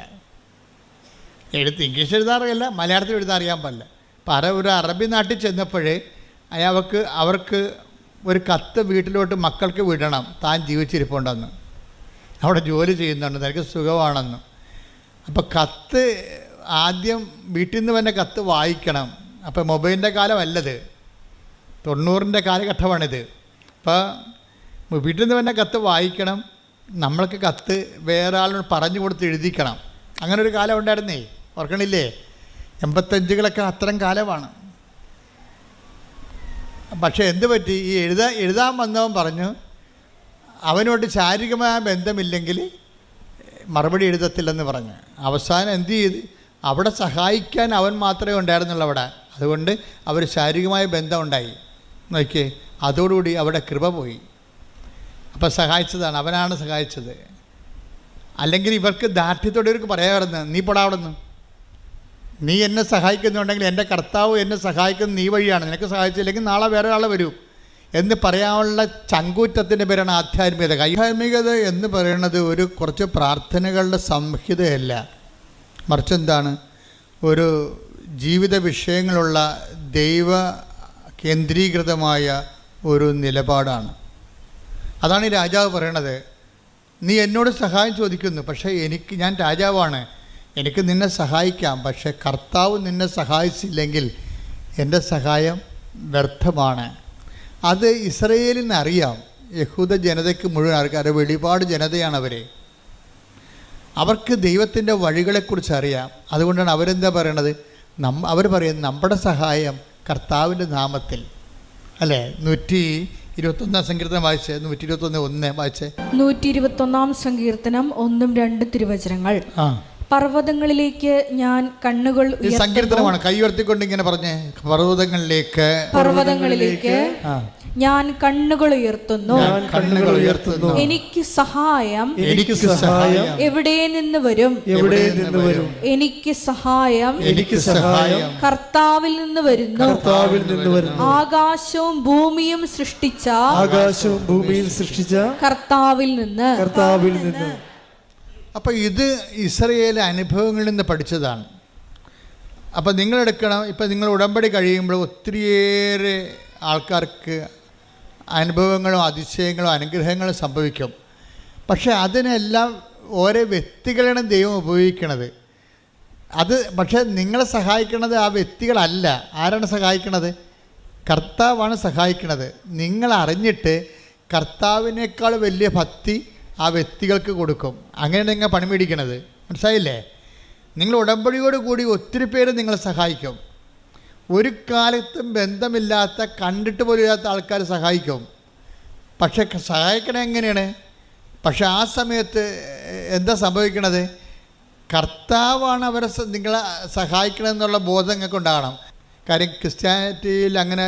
ഇംഗ്ലീഷ് എഴുതാറില്ല, മലയാളത്തിൽ എഴുതാൻ അറിയാൻ പാടില്ല. അപ്പോൾ ഒരു അറബി നാട്ടിൽ ചെന്നപ്പോഴേ അവർക്ക് ഒരു കത്ത് വീട്ടിലോട്ട് മക്കൾക്ക് വിടണം, താൻ ജീവിച്ചിരിപ്പുണ്ടെന്ന്, അവിടെ ജോലി ചെയ്യുന്നുണ്ട്, തനിക്ക് സുഖമാണെന്ന്. അപ്പോൾ കത്ത് ആദ്യം വീട്ടിൽ നിന്ന് തന്നെ കത്ത് വായിക്കണം. അപ്പോൾ മൊബൈലിൻ്റെ കാലമല്ലത്, 90ൻ്റെ കാലഘട്ടമാണിത്. അപ്പോൾ വീട്ടിൽ നിന്ന് തന്നെ കത്ത് വായിക്കണം, നമ്മൾക്ക് കത്ത് വേറെ ആളിനോട് പറഞ്ഞു കൊടുത്ത് എഴുതിക്കണം. അങ്ങനെ ഒരു കാലം ഉണ്ടായിരുന്നേ, ഓർക്കണില്ലേ? 85കളൊക്കെ അത്തരം കാലമാണ്. പക്ഷേ എന്ത് പറ്റി? ഈ എഴുതാൻ വന്നവൻ പറഞ്ഞു അവനോട് ശാരീരികമായ ബന്ധമില്ലെങ്കിൽ മറുപടി എഴുതത്തില്ലെന്ന് പറഞ്ഞു. അവസാനം എന്ത് ചെയ്ത്? അവിടെ സഹായിക്കാൻ അവൻ മാത്രമേ ഉണ്ടായിരുന്നുള്ളൂ അവിടെ. അതുകൊണ്ട് അവർ ശാരീരികമായ ബന്ധം ഉണ്ടായി. നോക്കിയേ, അതോടുകൂടി അവിടെ കൃപ പോയി. അപ്പോൾ സഹായിച്ചതാണ്, അവനാണ് സഹായിച്ചത്. അല്ലെങ്കിൽ ഇവർക്ക് ദാർഢ്യത്തോടെ ഇവർക്ക് പറയാമായിരുന്നു, നീ പോടാ അവിടെ നിന്ന്, നീ എന്നെ സഹായിക്കുന്നുണ്ടെങ്കിൽ എൻ്റെ കർത്താവ് എന്നെ സഹായിക്കുന്നത് നീ വഴിയാണ്, നിനക്ക് സഹായിച്ചില്ലെങ്കിൽ നാളെ വേറെ ആൾ വരും എന്ന് പറയാനുള്ള ചങ്കൂറ്റത്തിൻ്റെ പേരാണ് ആധ്യാത്മികത. ആധ്യാത്മികത എന്ന് പറയുന്നത് ഒരു കുറച്ച് പ്രാർത്ഥനകളുടെ സംഹിതയല്ല, മറിച്ച് എന്താണ്, ഒരു ജീവിത വിഷയങ്ങളുള്ള ദൈവ കേന്ദ്രീകൃതമായ ഒരു നിലപാടാണ്. അതാണ് ഈ രാജാവ് പറയണത്. നീ എന്നോട് സഹായം ചോദിക്കുന്നു, പക്ഷേ ഞാൻ രാജാവാണ്, എനിക്ക് നിന്നെ സഹായിക്കാം, പക്ഷേ കർത്താവ് നിന്നെ സഹായിച്ചില്ലെങ്കിൽ എൻ്റെ സഹായം വ്യർത്ഥമാണ്. അത് ഇസ്രയേലിന് അറിയാം, യഹൂദ ജനതയ്ക്ക് മുഴുവൻ ആൾക്കാർ, വെളിപാട് ജനതയാണ് അവർക്ക് ദൈവത്തിൻ്റെ വഴികളെക്കുറിച്ച് അറിയാം. അതുകൊണ്ടാണ് അവരെന്താ പറയണത്, അവർ പറയുന്നത് നമ്മുടെ സഹായം കർത്താവിൻ്റെ നാമത്തിൽ, അല്ലേ? 121 സങ്കീർത്തനം വായിച്ചേ, 121:1 വായിച്ചേ. 121 സങ്കീർത്തനം 1-2 തിരുവചനങ്ങൾ. പർവ്വതങ്ങളിലേക്ക് ഞാൻ കണ്ണുകൾ ഉയർത്തുന്നു. സങ്കീർത്തനമാണ്, കൈ ഉയർത്തിക്കൊണ്ട് ഇങ്ങനെ പറഞ്ഞേ, പർവ്വതങ്ങളിലേക്ക് ഞാൻ കണ്ണുകൾ ഉയർത്തുന്നു, എനിക്ക് സഹായം എവിടെ നിന്ന് വരും? എനിക്ക് സഹായം കർത്താവിൽ നിന്ന് വരുന്നു. ആകാശവും ഭൂമിയും സൃഷ്ടിച്ച കർത്താവിൽ നിന്ന്. അപ്പം ഇത് ഇസ്രയേലിലെ അനുഭവങ്ങളിൽ നിന്ന് പഠിച്ചതാണ്. അപ്പം നിങ്ങളെടുക്കണം, ഇപ്പം നിങ്ങൾ ഉടമ്പടി കഴിയുമ്പോൾ ഒത്തിരിയേറെ ആൾക്കാർക്ക് അനുഭവങ്ങളും അതിശയങ്ങളും അനുഗ്രഹങ്ങളും സംഭവിക്കും. പക്ഷേ അതിനെല്ലാം ഓരോ വ്യക്തികളാണ് ദൈവം ഉപയോഗിക്കണത്. പക്ഷേ നിങ്ങളെ സഹായിക്കണത് ആ വ്യക്തികളല്ല. ആരാണ് സഹായിക്കണത്? കർത്താവാണ് സഹായിക്കണത്. നിങ്ങൾ അറിഞ്ഞിട്ട് കർത്താവിനേക്കാൾ വലിയ ഭക്തി ആ വ്യക്തികൾക്ക് കൊടുക്കും. അങ്ങനെയാണ് നിങ്ങൾ പണി മേടിക്കണത്. മനസ്സിലായില്ലേ? നിങ്ങൾ ഉടമ്പടിയോട് കൂടി ഒത്തിരി പേര് നിങ്ങളെ സഹായിക്കും. ഒരു കാലത്തും ബന്ധമില്ലാത്ത, കണ്ടിട്ട് പോലും ഇല്ലാത്ത ആൾക്കാർ സഹായിക്കും. പക്ഷെ സഹായിക്കണത് എങ്ങനെയാണ്? പക്ഷെ ആ സമയത്ത് എന്താ സംഭവിക്കണത്? കർത്താവാണ് അവരെ നിങ്ങളെ സഹായിക്കണമെന്നുള്ള ബോധം നിങ്ങൾക്ക് ഉണ്ടാകണം. കാര്യം ക്രിസ്ത്യാനിറ്റിയിൽ അങ്ങനെ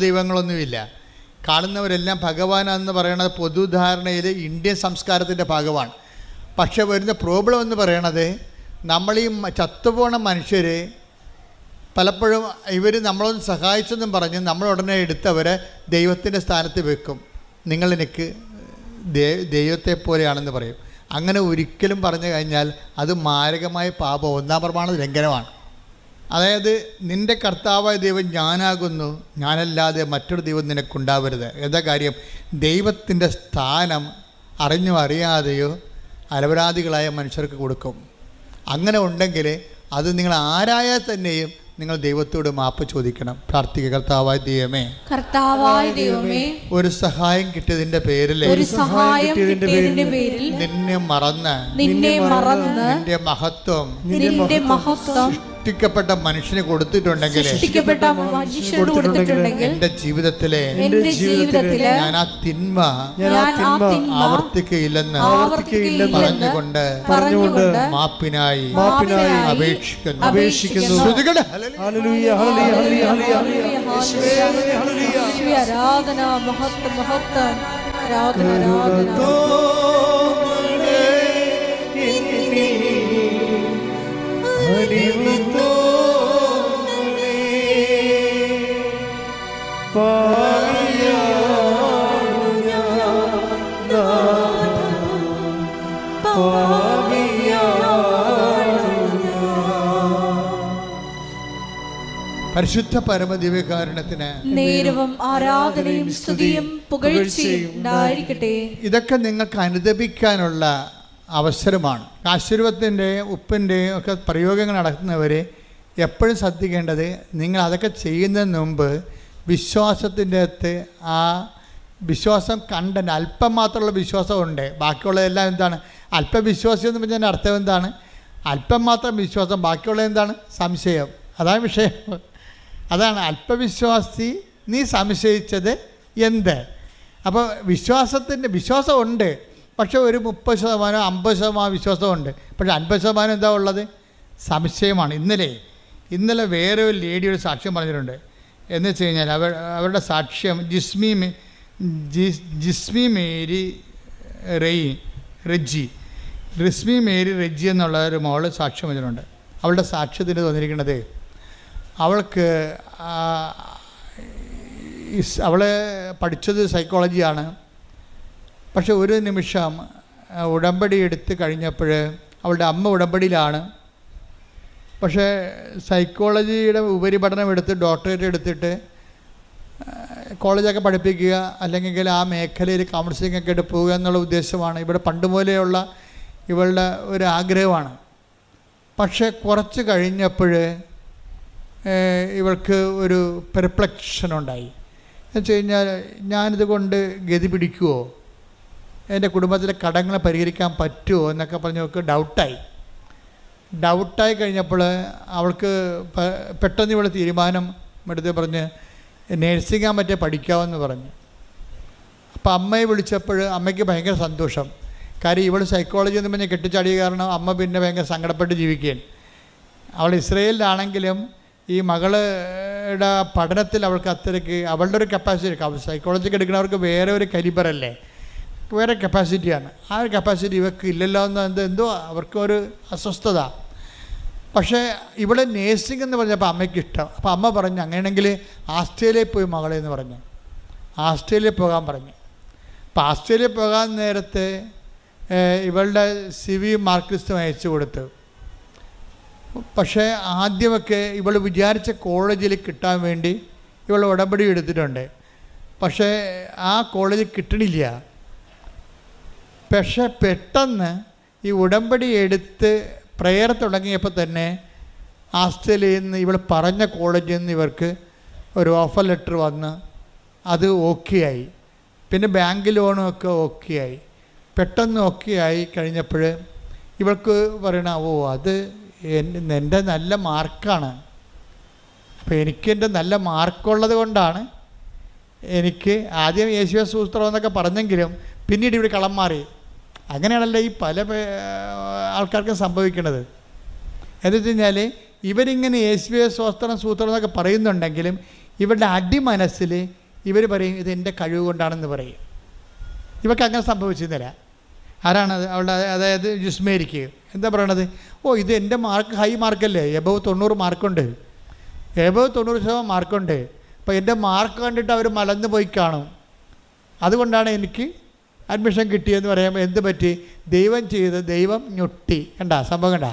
ദൈവങ്ങളൊന്നുമില്ല. കാണുന്നവരെല്ലാം ഭഗവാനെന്ന് പറയുന്നത് പൊതുധാരണയിൽ ഇന്ത്യൻ സംസ്കാരത്തിൻ്റെ ഭാഗമാണ്. പക്ഷെ വരുന്ന പ്രോബ്ലം എന്ന് പറയണത്, നമ്മൾ ഈ ചത്തുപോണ മനുഷ്യർ പലപ്പോഴും ഇവർ നമ്മളൊന്ന് സഹായിച്ചെന്നും പറഞ്ഞ് നമ്മൾ ഉടനെ എടുത്തവരെ ദൈവത്തിൻ്റെ സ്ഥാനത്ത് വെക്കും. നിങ്ങളെനിക്ക് ദൈവത്തെ പോലെയാണെന്ന് പറയും. അങ്ങനെ ഒരിക്കലും പറഞ്ഞു കഴിഞ്ഞാൽ അത് മാരകമായ പാപം, 1-ാം പ്രമാണ ലംഘനമാണ്. അതായത് നിൻ്റെ കർത്താവായ ദൈവം ഞാനാകുന്നു, ഞാനല്ലാതെ മറ്റൊരു ദൈവം നിനക്കുണ്ടാവരുത്. എന്താ കാര്യം? ദൈവത്തിൻ്റെ സ്ഥാനം അറിഞ്ഞോ അറിയാതെയോ അലപരാധികളായ മനുഷ്യർക്ക് കൊടുക്കും. അങ്ങനെ ഉണ്ടെങ്കിൽ അത് നിങ്ങൾ ആരായാൽ തന്നെയും നിങ്ങൾ ദൈവത്തോട് മാപ്പ് ചോദിക്കണം. പ്രാർത്ഥിക്കുക. കർത്താവായ ദൈവമേ, ഒരു സഹായം കിട്ടിയതിന്റെ പേരിൽ നിന്നെ മറന്ന് നിന്റെ മഹത്വം സൃഷ്ടിക്കപ്പെട്ട മനുഷ്യന് കൊടുത്തിട്ടുണ്ടെങ്കിൽ എന്റെ ജീവിതത്തിലെ ഞാൻ ആ തിന്മ ആവർത്തിക്കയില്ലെന്ന് പറഞ്ഞുകൊണ്ട് മാപ്പിനായി അപേക്ഷിക്കുന്നു. ആരാധന, മഹത്വം, മഹത്വം, ആരാധന, ആരാധന. പരിശുദ്ധ പരമദിവ്യകാരുണ്യത്തിന് നേരവും ആരാധനയും സ്തുതിയും പുകഴ്ചയും ഉണ്ടായിരിക്കട്ടെ. ഇതൊക്കെ നിങ്ങൾക്ക് അനുദപിക്കാനുള്ള അവസരമാണ്. ആശീർവത്തിൻ്റെയും ഉപ്പിൻ്റെയും ഒക്കെ പ്രയോഗങ്ങൾ നടത്തുന്നവർ എപ്പോഴും ശ്രദ്ധിക്കേണ്ടത്, നിങ്ങൾ അതൊക്കെ ചെയ്യുന്നതിന് മുമ്പ് വിശ്വാസത്തിൻ്റെ അകത്ത് ആ വിശ്വാസം കണ്ടന്റ് അല്പം മാത്രമുള്ള വിശ്വാസമുണ്ട്. ബാക്കിയുള്ളതെല്ലാം എന്താണ്? അല്പവിശ്വാസം എന്ന് പറഞ്ഞാൽ അർത്ഥം എന്താണ്? അല്പം മാത്രം വിശ്വാസം, ബാക്കിയുള്ളത് എന്താണ്? സംശയം. അതാണ് വിഷയം. അതാണ് അല്പവിശ്വാസി, നീ സംശയിച്ചത് എന്ത്? അപ്പോൾ വിശ്വാസമുണ്ട്, പക്ഷേ ഒരു 30%, 50% വിശ്വാസമുണ്ട്. പക്ഷേ 50% എന്താ ഉള്ളത്? സംശയമാണ്. ഇന്നലെ വേറെ ഒരു ലേഡി ഒരു സാക്ഷ്യം പറഞ്ഞിട്ടുണ്ട്. എന്ന് വെച്ച് കഴിഞ്ഞാൽ അവരുടെ സാക്ഷ്യം, ജിസ്മി ജിസ്മി മേരി റിസ്മി മേരി റെജി എന്നുള്ള ഒരു മോള് സാക്ഷ്യം വന്നിട്ടുണ്ട്. അവളുടെ സാക്ഷ്യത്തിന് തോന്നിയിരിക്കുന്നത് അവൾക്ക് അവൾ പഠിച്ചത് സൈക്കോളജിയാണ്. പക്ഷെ ഒരു നിമിഷം ഉടമ്പടി എടുത്ത് കഴിഞ്ഞപ്പോൾ അവളുടെ അമ്മ ഉടമ്പടിയിലാണ്. പക്ഷേ സൈക്കോളജിയുടെ ഉപരിപഠനം എടുത്ത് ഡോക്ടറേറ്റ് എടുത്തിട്ട് കോളേജൊക്കെ പഠിപ്പിക്കുക, അല്ലെങ്കിൽ ആ മേഖലയിൽ കൗൺസിലിംഗ് ഒക്കെ ആയിട്ട് പോവുക എന്നുള്ള ഉദ്ദേശമാണ് ഇവിടെ പണ്ട് മുതലെയുള്ള ഇവളുടെ ഒരു ആഗ്രഹമാണ്. പക്ഷേ കുറച്ച് കഴിഞ്ഞപ്പോൾ ഇവൾക്ക് ഒരു പെർപ്ലക്ഷൻ ഉണ്ടായി. എന്ന് വെച്ച് കഴിഞ്ഞാൽ ഞാനിത് കൊണ്ട് ഗതി പിടിക്കുമോ, എൻ്റെ കുടുംബത്തിലെ കടങ്ങളെ പരിഹരിക്കാൻ പറ്റുമോ എന്നൊക്കെ പറഞ്ഞ് അവൾക്ക് ഡൗട്ടായി കഴിഞ്ഞപ്പോൾ അവൾക്ക് പെട്ടെന്ന് ഇവൾ തീരുമാനം എടുത്ത് പറഞ്ഞ് നേഴ്സിംഗ് ആകാൻ പറ്റിയ പഠിക്കാമെന്ന് പറഞ്ഞു. അപ്പോൾ അമ്മയെ വിളിച്ചപ്പോൾ അമ്മയ്ക്ക് ഭയങ്കര സന്തോഷം. കാര്യം ഇവൾ സൈക്കോളജി എന്ന് പറഞ്ഞ് കെട്ടിച്ചാടിയ കാരണം അമ്മ പിന്നെ ഭയങ്കര സങ്കടപ്പെട്ട് ജീവിക്കുകയാണ്. അവൾ ഇസ്രയേലിലാണെങ്കിലും ഈ മകളുടെ പഠനത്തിൽ അവൾക്ക് അത്രയ്ക്ക് അവളുടെ ഒരു കപ്പാസിറ്റി, സൈക്കോളജിക്ക് എടുക്കുന്നവർക്ക് വേറെ ഒരു കലിബറല്ലേ, വേറെ കപ്പാസിറ്റിയാണ്. ആ ഒരു കപ്പാസിറ്റി ഇവർക്ക് ഇല്ലല്ലോ എന്ന് എന്തോ അവർക്കൊരു അസ്വസ്ഥത. പക്ഷേ ഇവിടെ നേഴ്സിംഗ് എന്ന് പറഞ്ഞപ്പോൾ അമ്മയ്ക്ക് ഇഷ്ടം. അപ്പോൾ അമ്മ പറഞ്ഞു അങ്ങനെയാണെങ്കിൽ ആസ്ട്രേലിയയിൽ പോയി മകളെ എന്ന് പറഞ്ഞു. ആസ്ട്രേലിയയിൽ പോകാൻ പറഞ്ഞു. അപ്പോൾ ആസ്ട്രേലിയയിൽ പോകാൻ നേരത്തെ ഇവളുടെ CV മാർക്ക് ലിസ്റ്റും അയച്ചു കൊടുത്തു. പക്ഷേ ആദ്യമൊക്കെ ഇവൾ വിചാരിച്ച കോളേജിൽ കിട്ടാൻ വേണ്ടി ഇവൾ ഉടമ്പടി എടുത്തിട്ടുണ്ട്. പക്ഷേ ആ കോളേജിൽ കിട്ടണില്ല. പക്ഷേ പെട്ടെന്ന് ഈ ഉടമ്പടി എടുത്ത് പ്രെയർ തുടങ്ങിയപ്പോൾ തന്നെ ആസ്ട്രേലിയയിൽ നിന്ന് ഇവൾ പറഞ്ഞ കോളേജിൽ നിന്ന് ഇവർക്ക് ഒരു ഓഫർ ലെറ്റർ വന്ന് അത് ഓക്കെ ആയി. പിന്നെ ബാങ്ക് ലോണും ഒക്കെ ഓക്കെ ആയി. പെട്ടെന്ന് ഓക്കെ ആയി കഴിഞ്ഞപ്പോൾ ഇവൾക്ക് പറയണ അത് എൻ്റെ നല്ല മാർക്കാണ്. അപ്പോൾ എനിക്കെൻ്റെ നല്ല മാർക്കുള്ളത് കൊണ്ടാണ് എനിക്ക് ആദ്യം യേശുവ സൂത്രം എന്നൊക്കെ പറഞ്ഞെങ്കിലും പിന്നീട് ഇവിടെ കളം മാറി. അങ്ങനെയാണല്ലോ ഈ പല ആൾക്കാർക്കും സംഭവിക്കുന്നത്. എന്ന് വെച്ച് കഴിഞ്ഞാൽ ഇവരിങ്ങനെ യേശുവ സൂത്രം എന്നൊക്കെ പറയുന്നുണ്ടെങ്കിലും ഇവരുടെ അടിമനസ്സിൽ ഇവർ പറയും ഇത് എൻ്റെ കഴിവ് കൊണ്ടാണെന്ന് പറയും. ഇവർക്ക് അങ്ങനെ സംഭവിച്ചിരുന്നില്ല. ആരാണത്? അവളുടെ അതായത് ജിസ്മേരിക്ക് എന്താ പറയണത്? ഇത് എൻ്റെ മാർക്ക് ഹൈ മാർക്കല്ലേ, എബവ് 90 മാർക്കുണ്ട്, എബവ് 90% മാർക്കുണ്ട്. അപ്പോൾ എൻ്റെ മാർക്ക് കണ്ടിട്ട് അവർ മലന്ന് പോയി കാണും, അതുകൊണ്ടാണ് എനിക്ക് അഡ്മിഷൻ കിട്ടിയെന്ന് പറയുമ്പോൾ എന്ത് പറ്റി? ദൈവം ചെയ്ത് ദൈവം ഞൊട്ടി. കണ്ടാ സംഭവം കണ്ടാ?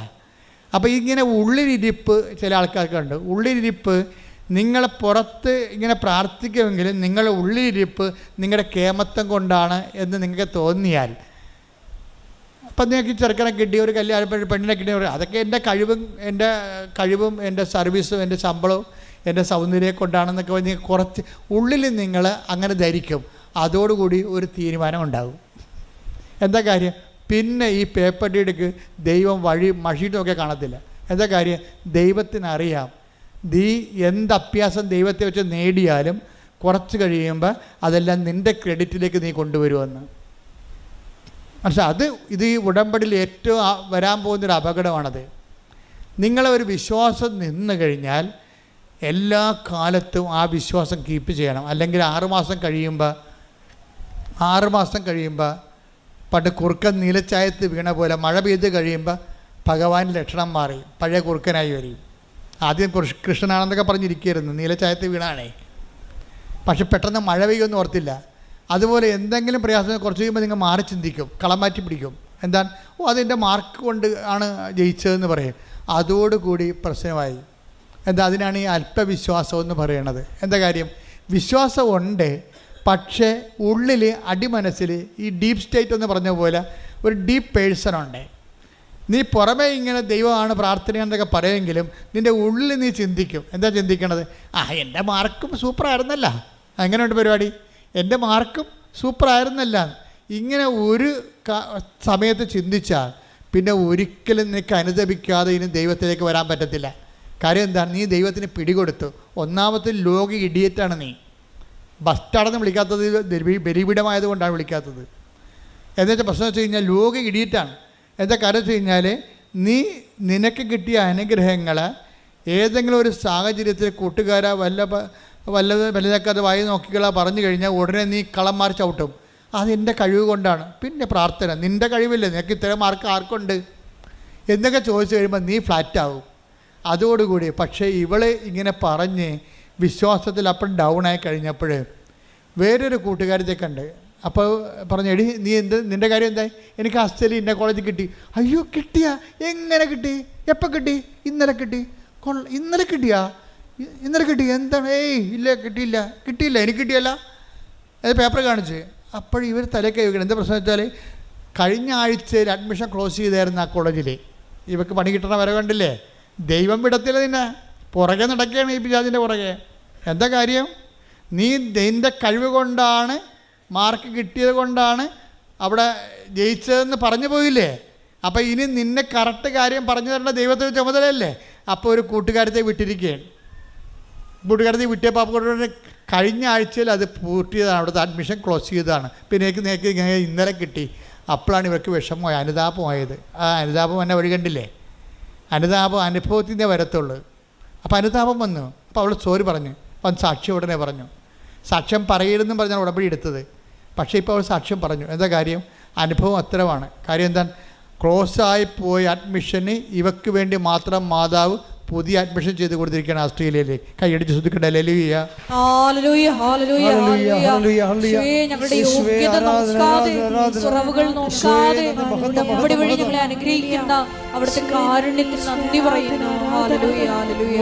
അപ്പോൾ ഇങ്ങനെ ഉള്ളിലിരിപ്പ് ചില ആൾക്കാർക്കുണ്ട്. ഉള്ളിലിരിപ്പ് നിങ്ങൾ പുറത്ത് ഇങ്ങനെ പ്രാർത്ഥിക്കുമെങ്കിലും നിങ്ങളുടെ ഉള്ളിലിരിപ്പ് നിങ്ങളുടെ കേമത്വം കൊണ്ടാണ് എന്ന് നിങ്ങൾക്ക് തോന്നിയാൽ, അപ്പം നിങ്ങൾക്ക് ചെറുക്കനെ കിട്ടി, ഒരു കല്യാണം പെണ്ണിനെ കിട്ടി, അതൊക്കെ എൻ്റെ കഴിവും എൻ്റെ സർവീസും എൻ്റെ ശമ്പളവും എൻ്റെ സൗന്ദര്യം കൊണ്ടാണെന്നൊക്കെ പറഞ്ഞ് കുറച്ച് ഉള്ളിൽ നിങ്ങൾ അങ്ങനെ ധരിക്കും. അതോടുകൂടി ഒരു തീരുമാനം ഉണ്ടാകും. എന്താ കാര്യം? പിന്നെ ഈ പേപ്പർ ഡീഡിക്ക് ദൈവം മഷിയിട്ടൊക്കെ കാണത്തില്ല. എന്താ കാര്യം? ദൈവത്തിനറിയാം നീ എന്ത് അഭ്യാസം ദൈവത്തെ വെച്ച് നേടിയാലും കുറച്ച് കഴിയുമ്പോൾ അതെല്ലാം നിൻ്റെ ക്രെഡിറ്റിലേക്ക് നീ കൊണ്ടുവരുമെന്ന്. പക്ഷെ ഇത് ഈ ഉടമ്പടിയിൽ ഏറ്റവും വരാൻ പോകുന്നൊരു അപകടമാണത്. നിങ്ങളെ ഒരു വിശ്വാസം നിന്ന് കഴിഞ്ഞാൽ എല്ലാ കാലത്തും ആ വിശ്വാസം കീപ്പ് ചെയ്യണം. അല്ലെങ്കിൽ 6 മാസം കഴിയുമ്പോൾ പണ്ട് കുറുക്കൻ നീലച്ചായത്ത് വീണ പോലെ മഴ പെയ്ത് കഴിയുമ്പോൾ ഭഗവാൻ്റെ ലക്ഷണം മാറി പഴയ കുറുക്കനായി വരും. ആദ്യം കൃഷ്ണനാണെന്നൊക്കെ പറഞ്ഞിരിക്കുകയായിരുന്നു, നീലച്ചായത്ത് വീണാണേ. പക്ഷെ പെട്ടെന്ന് മഴ പെയ്യുമെന്ന് ഓർത്തില്ല. അതുപോലെ എന്തെങ്കിലും പ്രയാസം കുറച്ച് കഴിയുമ്പോൾ നിങ്ങൾ മാറി ചിന്തിക്കും, കളം മാറ്റി പിടിക്കും. എന്താണ്? അതെൻ്റെ മാർക്ക് കൊണ്ട് ആണ് ജയിച്ചതെന്ന് പറയും. അതോടുകൂടി പ്രശ്നമായി. എന്താ? അതിനാണ് ഈ അല്പവിശ്വാസം എന്ന് പറയണത്. എന്താ കാര്യം? വിശ്വാസമുണ്ട്, പക്ഷേ ഉള്ളിൽ അടിമനസ്സിൽ ഈ ഡീപ്പ് സ്റ്റേറ്റ് എന്ന് പറഞ്ഞ പോലെ ഒരു ഡീപ്പ് പേഴ്സണുണ്ട്. നീ പുറമേ ഇങ്ങനെ ദൈവമാണ് പ്രാർത്ഥനയെന്നൊക്കെ പറയുമെങ്കിലും നിൻ്റെ ഉള്ളിൽ നീ ചിന്തിക്കും. എന്താ ചിന്തിക്കണത്? എൻ്റെ മാർക്കും സൂപ്പറായിരുന്നല്ല, എങ്ങനെയുണ്ട് പരിപാടി, എൻ്റെ മാർക്കും സൂപ്പറായിരുന്നല്ല. ഇങ്ങനെ ഒരു സമയത്ത് ചിന്തിച്ചാൽ പിന്നെ ഒരിക്കലും നിനക്ക് അനുദപിക്കാതെ ഇനി ദൈവത്തിലേക്ക് വരാൻ പറ്റത്തില്ല. കാര്യം എന്താണ്? നീ ദൈവത്തിന് പിടികൊടുത്തു. ഒന്നാമത്തെ ലോക ഇഡിയറ്റാണ് നീ. ബസ് സ്റ്റാൻഡെന്ന് വിളിക്കാത്തത് ബലിപീഠമായതുകൊണ്ടാണ് വിളിക്കാത്തത്. എന്നുവെച്ചാൽ പ്രശ്നം വെച്ച് കഴിഞ്ഞാൽ ലോക ഇഡിയറ്റാണ്. എന്താ കാര്യം വെച്ച് കഴിഞ്ഞാൽ നിനക്ക് കിട്ടിയ അനുഗ്രഹങ്ങൾ ഏതെങ്കിലും ഒരു സാഹചര്യത്തിൽ കൂട്ടുകാരോ വല്ല വലുതൊക്കെ അത് വായി നോക്കിക്കളാ പറഞ്ഞു കഴിഞ്ഞാൽ ഉടനെ നീ കള്ളന്മാർ ചവിട്ടും. അതെൻ്റെ കഴിവ് കൊണ്ടാണ്. പിന്നെ പ്രാർത്ഥന, നിൻ്റെ കഴിവില്ലേ, നിനക്ക് ഇത്രയും മാർക്ക് ആർക്കുണ്ട് എന്നൊക്കെ ചോദിച്ചു കഴിയുമ്പോൾ നീ ഫ്ലാറ്റാവും അതോടുകൂടി. പക്ഷേ ഇവള് ഇങ്ങനെ പറഞ്ഞ് വിശ്വാസത്തിൽ അപ്പം ഡൗൺ ആയി കഴിഞ്ഞപ്പോൾ വേറൊരു കൂട്ടുകാരത്തെ കണ്ട്. അപ്പോൾ പറഞ്ഞു, എടി നീ നിൻ്റെ കാര്യം എന്തായി? എനിക്ക് ഹോസ്റ്റലിൽ ഇന്ന കോളേജിൽ കിട്ടി. അയ്യോ കിട്ടിയാ? എങ്ങനെ കിട്ടി? എപ്പോൾ കിട്ടി? ഇന്നലെ കിട്ടി. ഇന്നലെ കിട്ടിയാ? ഇന്നലെ കിട്ടി? എന്താണ്? ഏയ് ഇല്ല കിട്ടിയില്ല എനിക്ക് കിട്ടിയല്ല. അത് പേപ്പർ കാണിച്ച്. അപ്പോൾ ഇവർ തലക്കൈ വെക്കണം. എന്താ പ്രശ്നം വെച്ചാൽ കഴിഞ്ഞ ആഴ്ചയിൽ അഡ്മിഷൻ ക്ലോസ് ചെയ്തായിരുന്നു ആ കോളേജിൽ. ഇവർക്ക് പണി കിട്ടണ വരെ കണ്ടില്ലേ? ദൈവം വിടത്തില്ല, നിന്നെ പുറകെ നടക്കുകയാണ് ഈ പിശാചിൻ്റെ പുറകെ. എന്താ കാര്യം? നീ നിൻ്റെ കഴിവ് കൊണ്ടാണ്, മാർക്ക് കിട്ടിയത് കൊണ്ടാണ് അവിടെ ജയിച്ചതെന്ന് പറഞ്ഞു പോയില്ലേ? അപ്പോൾ ഇനി നിന്നെ കറക്റ്റ് കാര്യം പറഞ്ഞു തരേണ്ട ദൈവത്തിൻ്റെ ചുമതലയല്ലേ? അപ്പോൾ ഒരു കൂട്ടുകാരത്തെ വിട്ടിരിക്കുകയാണ്. കൂട്ടുകാരത്തെ വിട്ടിയപ്പോൾ അപ്പോൾ കഴിഞ്ഞ ആഴ്ചയിൽ അത് പൂർത്തിയതാണ്, അവിടുത്തെ അഡ്മിഷൻ ക്ലോസ് ചെയ്തതാണ്. പിന്നെ എനിക്ക് ഇന്നലെ കിട്ടി. അപ്പോഴാണ് ഇവർക്ക് വിഷമമായി, അനുതാപമായത്. ആ അനുതാപം എന്നെ വഴി കണ്ടില്ലേ? അനുതാപം അനുഭവത്തിൻ്റെ വരത്തുള്ളൂ. അപ്പോൾ അനുതാപം വന്നു. അപ്പോൾ അവൾ സോറി പറഞ്ഞു. അപ്പം സാക്ഷ്യം ഉടനെ പറഞ്ഞു. സാക്ഷ്യം പറയരുതെന്നും പറഞ്ഞാൽ ഉടമ്പടി എടുത്തത്. പക്ഷേ ഇപ്പോൾ അവൾ സാക്ഷ്യം പറഞ്ഞു. എന്താ കാര്യം? അനുഭവം അത്തരമാണ്. കാര്യം എന്താണ്? ക്ലോസായി പോയ അഡ്മിഷന് ഇവക്ക് വേണ്ടി മാത്രം മാതാവ് പുതിയ അഡ്മിഷൻ ചെയ്ത് കൊടുത്തിരിക്കുകയാണ് ഓസ്ട്രേലിയയിൽ. കൈയടിച്ച് ശ്രദ്ധിക്കട്ടെ. ഹല്ലേലൂയ, ഹല്ലേലൂയ, ഹല്ലേലൂയ, ഹല്ലേലൂയ. ഞങ്ങളുടെ യോഗ്യത നോക്കാതെ, കുറവുകൾ നോക്കാതെ ഉടമ്പടി വഴി ഞങ്ങളെ അനുഗ്രഹിക്കുന്ന അവിടുത്തെ കാരുണ്യത്തിന് നന്ദി പറയുന്നു. Hallelujah, hallelujah.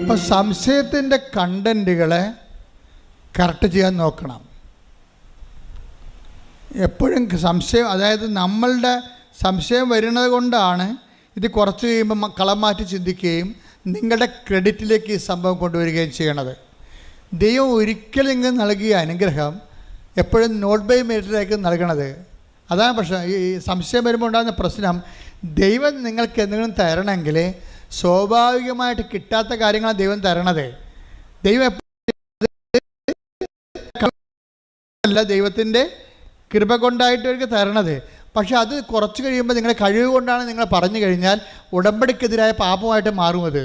അപ്പം സംശയത്തിൻ്റെ കണ്ടൻറ്റുകളെ കറക്റ്റ് ചെയ്യാൻ നോക്കണം. എപ്പോഴും സംശയം, അതായത് നമ്മളുടെ സംശയം വരുന്നത് കൊണ്ടാണ് ഇത് കുറച്ച് കഴിയുമ്പോൾ കളം മാറ്റി ചിന്തിക്കുകയും നിങ്ങളുടെ ക്രെഡിറ്റിലേക്ക് ഈ സംഭവം കൊണ്ടുവരികയും ചെയ്യണത്. ദൈവം ഒരിക്കലും ഇങ്ങനെ നൽകിയ അനുഗ്രഹം എപ്പോഴും നോട്ട് ബൈ മെറിറ്റിലേക്ക് നൽകണത്. അതാണ് പ്രശ്നം. ഈ സംശയം വരുമ്പോൾ ഉണ്ടാകുന്ന പ്രശ്നം, ദൈവം നിങ്ങൾക്ക് എന്തെങ്കിലും തരണമെങ്കിൽ സ്വാഭാവികമായിട്ട് കിട്ടാത്ത കാര്യങ്ങളാണ് ദൈവം തരണത്. ദൈവം അല്ല, ദൈവത്തിൻ്റെ കൃപ കൊണ്ടായിട്ട് അവർക്ക് തരണത്. പക്ഷെ അത് കുറച്ച് കഴിയുമ്പോൾ നിങ്ങളുടെ കഴിവ് കൊണ്ടാണ് നിങ്ങൾ പറഞ്ഞു കഴിഞ്ഞാൽ ഉടമ്പടിക്കെതിരായ പാപമായിട്ട് മാറും. അത്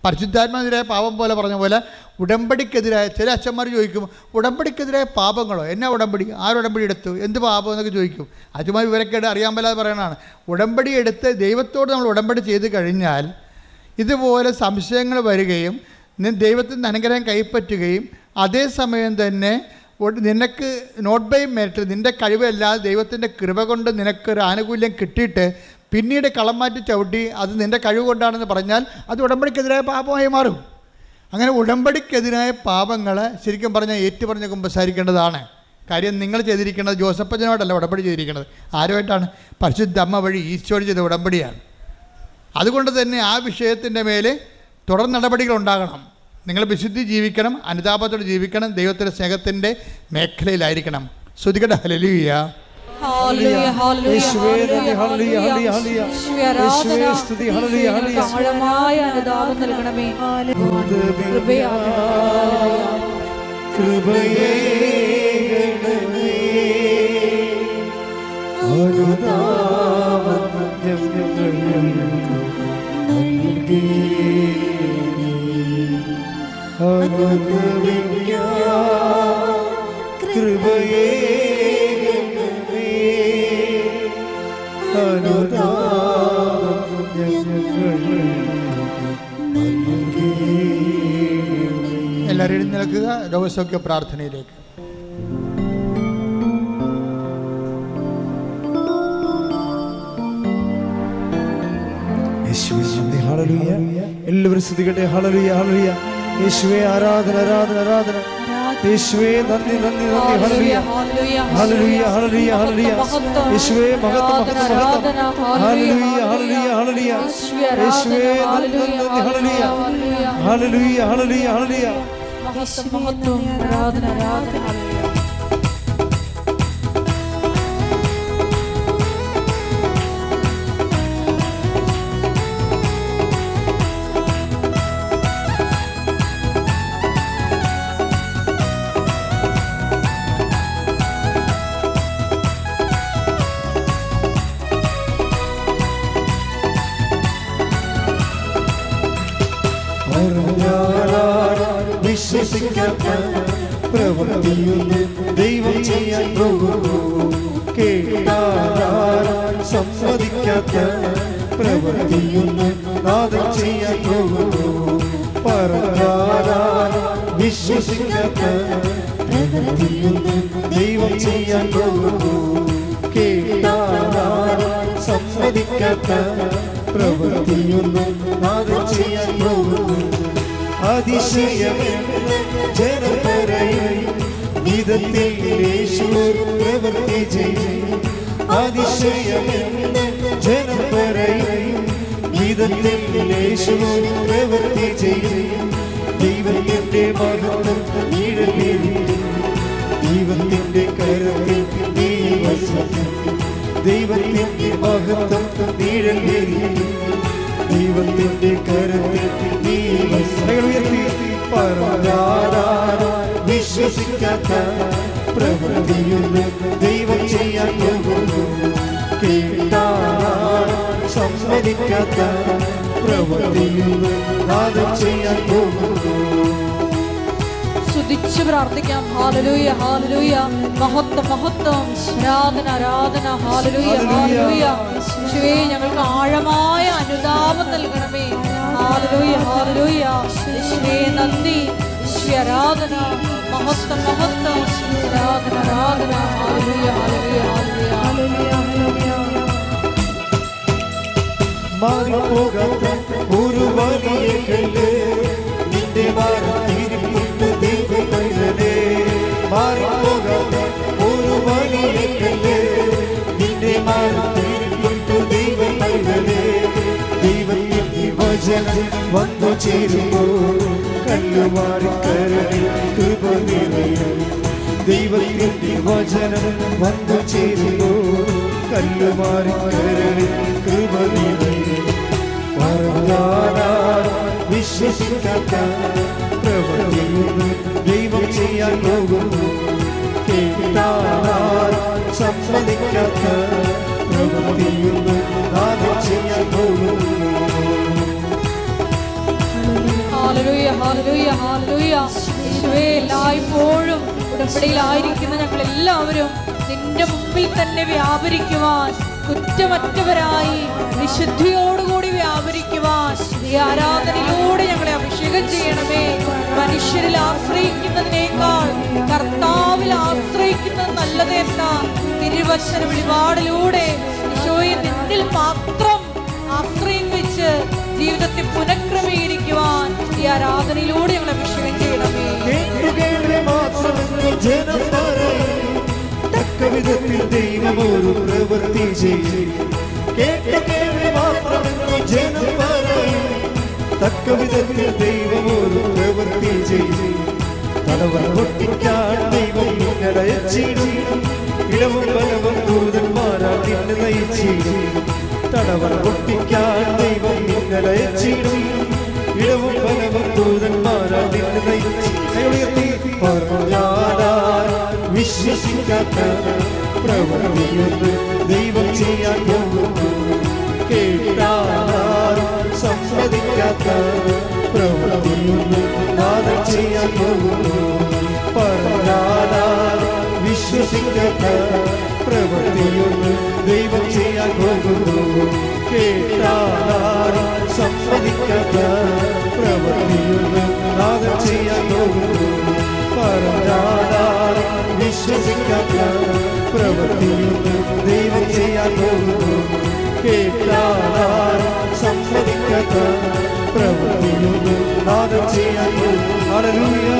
പരിശുദ്ധാത്മാവിനെതിരായ പാപം പോലെ പറഞ്ഞ പോലെ ഉടമ്പടിക്കെതിരായ ചില അച്ഛന്മാർ ചോദിക്കും, ഉടമ്പടിക്കെതിരായ പാപങ്ങളോ? എന്നാ ഉടമ്പടി? ആരുടമ്പടി എടുത്തു? എന്ത് പാപം എന്നൊക്കെ ചോദിക്കും. അതുമായി വിവരക്കേട് അറിയാൻ മേലാതെ പറയണതാണ്. ഉടമ്പടി എടുത്ത് ദൈവത്തോട് നമ്മൾ ഉടമ്പടി ചെയ്ത് കഴിഞ്ഞാൽ ഇതുപോലെ സംശയങ്ങൾ വരികയും ദൈവത്തിൻ്റെ അനുഗ്രഹം കൈപ്പറ്റുകയും അതേസമയം തന്നെ നിനക്ക് നോട്ട് ബൈ മെറിറ്റ്, നിൻ്റെ കഴിവല്ലാതെ ദൈവത്തിൻ്റെ കൃപ കൊണ്ട് നിനക്കൊരു ആനുകൂല്യം കിട്ടിയിട്ട് പിന്നീട് കളം മാറ്റി ചവിട്ടി അത് നിൻ്റെ കഴിവ് കൊണ്ടാണെന്ന് പറഞ്ഞാൽ അത് ഉടമ്പടിക്കെതിരായ പാപമായി മാറും. അങ്ങനെ ഉടമ്പടിക്കെതിരായ പാപങ്ങൾ ശരിക്കും പറഞ്ഞാൽ ഏറ്റുപറഞ്ഞ് കുമ്പസാരിക്കേണ്ടതാണ്. കാര്യം നിങ്ങൾ ചെയ്തിരിക്കുന്നത് ജോസഫച്ചനോടല്ല ഉടമ്പടി ചെയ്തിരിക്കുന്നത്. ആരുമായിട്ടാണ്? പരിശുദ്ധ അമ്മ വഴി ഈശോയോട് ചെയ്ത ഉടമ്പടിയാണ്. അതുകൊണ്ട് തന്നെ ആ വിഷയത്തിൻ്റെ മേലെ തുടർ നടപടികൾ ഉണ്ടാകണം. നിങ്ങൾ വിശുദ്ധി ജീവിക്കണം, അനുതാപത്തോടെ ജീവിക്കണം, ദൈവത്തിൻ്റെ സ്നേഹത്തിൻ്റെ മേഖലയിലായിരിക്കണം. ശ്രുതികട്ടെ. ഹല്ലേലൂയ, ഹല്ലേലൂയ, ഹല്ലേലൂയ, ഹല്ലേലൂയ. സ്തുതി, ഹല്ലേലൂയ, ഹല്ലേലൂയ. ആഴമായ അനുതാപം നൽകണമേ. കൃപയേ കൃപയേ എല്ലാവരും എഴുന്നേൽക്കുക. രോഗസൗഖ്യ പ്രാർത്ഥനയിലേക്ക്. എല്ലാവരും സ്തുതിക്കട്ടെ. ഹല്ലേലൂയ, ഹല്ലേലൂയ. യേശുവേ ആരാധന, ആരാധന, ആരാധന. യേശുവേ നന്ദി, നന്ദി, നന്ദി. ഹല്ലേലൂയ, ഹല്ലേലൂയ, ഹല്ലേലൂയ, ഹല്ലേലൂയ. യേശുവേ മഹത്വം, മഹത്വം, മഹത്വം. ഹല്ലേലൂയ, ഹല്ലേലൂയ, ഹല്ലേലൂയ. യേശുവേ നന്ദി, നന്ദി. ഹല്ലേലൂയ, ഹല്ലേലൂയ, ഹല്ലേലൂയ, ഹല്ലേലൂയ. മഹത്വം, ആരാധന, ആരാധന. വിശ്വസിക്കാത്ത പ്രവൃത്തിയൊന്നും ദൈവം ചെയ്യാൻ പോകുന്നു. കേട്ടാൽ സമ്മതിക്കാത്ത പ്രവൃത്തിയൊന്നും നാഥൻ ചെയ്യാൻ പോകുന്നു. പറഞ്ഞാൽ വിശ്വസിക്കാത്ത പ്രവൃത്തിയൊന്നും ദൈവം ചെയ്യാൻ പോകുന്നു. കേട്ടാൽ സമ്മതിക്കാത്ത പ്രവൃത്തിയൊന്നും നാഥൻ ചെയ്യാൻ പോകുന്നു. അതിശയമെന്ന് ജനം പറയും വിധത്തിൽ യേശു പ്രവൃത്തി ചെയ്യും. അതിശയമെന്ന് ജനം പറയും വിധത്തിൽ യേശു പ്രവൃത്തി ചെയ്യും. ദൈവത്തിന്റെ മഹത്വം നിഴലിരിക്കും, ദൈവത്തിന്റെ കരത്തിൽ നീ വസിക്കും. ദൈവത്തിന്റെ മഹത്വം നിഴലിരിക്കും, ദൈവത്തിന്റെ കരത്തിൽ നീ വസിക്കും. പറഞ്ഞാൽ വിശ്വസിക്കാത്ത പ്രവൃത്തിയൊന്നും ദൈവം ചെയ്യാൻ പോകുന്നു. കേട്ടാൽ സമ്മതിക്കാത്ത പ്രവൃത്തിയൊന്നും നാഥൻ ചെയ്യാൻ പോകുന്നു. സ്തുതിച്ച് പ്രാർത്ഥിക്കാം. ഹല്ലേലൂയ ഹല്ലേലൂയ. മഹത്വം മഹത്വം, ആരാധന ആരാധന. ഹല്ലേലൂയ ഹല്ലേലൂയ. യേശുവേ, ഞങ്ങൾക്ക് ആഴമായ അനുതാപം നൽകണമേ. ഹല്ലേലൂയ ഹല്ലേലൂയ. യേശുവേ നന്ദി, യേശുവേ ആരാധന. മഹത്വം മഹത്വം, ആരാധന ആരാധന. ഹല്ലേലൂയ ഹല്ലേലൂയ ഹല്ലേലൂയ. മാറിപ്പോകാത്ത ഒരു വലിയ കല്ല് നിന്റെ മാറിയിരിക്കുന്നു ദൈവമേ. മാറിപ്പോകാത്ത ഒരു വലിയ കല്ല് നിന്റെ മാറിയിരിക്കുന്നു ദൈവമേ. ദൈവത്തിന്റെ വചനം വന്നു ചേരുമ്പോൾ കല്ലുമാറി കരടി കൃപ നിറയും. ദൈവത്തിന്റെ വചനം വന്നു ചേരുമ്പോൾ കല്ലുമാറി കരടി കൃപ നിറയും. പറഞ്ഞാൽ വിശ്വസിക്കാത്ത പ്രവൃത്തിയൊന്നും ദൈവം ചെയ്യാൻ പോകുന്നു. കേട്ടാൽ സമ്മതിക്കാത്ത പ്രവൃത്തിയൊന്നും നാഥൻ ചെയ്യാൻ പോകുന്നു. ഹല്ലേലൂയ ഹല്ലേലൂയ ഹല്ലേലൂയ. യേശുവേ, എല്ലായ്പ്പോഴും ഉടമ്പടിയിലായിരിക്കുന്ന ഞങ്ങൾ എല്ലാവരും നിന്റെ മുമ്പിൽ തന്നെ വ്യാപരിക്കുവാൻ, കുറ്റമറ്റവരായി വിശുദ്ധിയോടുകൂടി വ്യാപരിക്കുവാൻ ഈ ആരാധനയിലൂടെ ഞങ്ങളെ അഭിഷേകം ചെയ്യണമേ. മനുഷ്യരിൽ ആശ്രയിക്കുന്നതിനേക്കാൾ കർത്താവിൽ ആശ്രയിക്കുന്നത് നല്ലത് എന്ന തിരുവചന വെളിപാടിലൂടെ ഈശോയെ നിന്നിൽ മാത്രം ആശ്രയം വെച്ച് ജീവിതത്തെ പുനഃക്രമീകരിക്കുവാൻ ഈ ആരാധനയിലൂടെ ഞങ്ങളെ അഭിഷേകം ചെയ്യണമേ. ജനം പറയും തക്ക വിധത്തിൽ ദൈവം ഒരു പ്രവൃത്തി ചെയ്യും. കേട്ട് മാത്രമെന്ന് ജനം പറയും തക്ക വിധത്തിൽ ദൈവം ഒരു പ്രവൃത്തി ചെയ്യും. തടവർ പൊട്ടിക്കാൻ ദൈവം നിന്നയച്ചിടും, ഇടവും ബലവും ദൂതന്മാരാ നിന്നെ നയിച്ചിടും. തടവർ പൊട്ടിക്കാൻ ദൈവം നിന്നയച്ചിടും, ഇടവും ബലവും ദൂതന്മാരാ നിന്നെ നയിച്ചിടും. പറഞ്ഞാൽ വിശ്വസിക്കാത്ത പ്രവൃത്തിയൊന്നും ദൈവം ചെയ്യാൻ പോകുന്നു. കേട്ടാൽ സമ്മതിക്കാത്ത പ്രവൃത്തിയൊന്നും നാഥൻ ചെയ്യാൻ പോകുന്നു. പറഞ്ഞാൽ വിശ്വസിക്കാത്ത പ്രവൃത്തിയൊന്നും ദൈവം ചെയ്യാൻ പോകുന്നു. കേട്ടാൽ സമ്മതിക്കാത്ത പ്രവൃത്തിയൊന്നും നാഥൻ ചെയ്യാൻ പോകുന്നു. പറഞ്ഞാൽ വിശ്വസിക്കാത്ത പ്രവൃത്തിയൊന്നും ദൈവം ചെയ്യാൻ പോകുന്നു. കേട്ടാൽ സമ്മതിക്കാത്ത പ്രവൃത്തിയൊന്നും നാഥൻ ചെയ്യാൻ പോകുന്നു. ഹല്ലേലൂയ.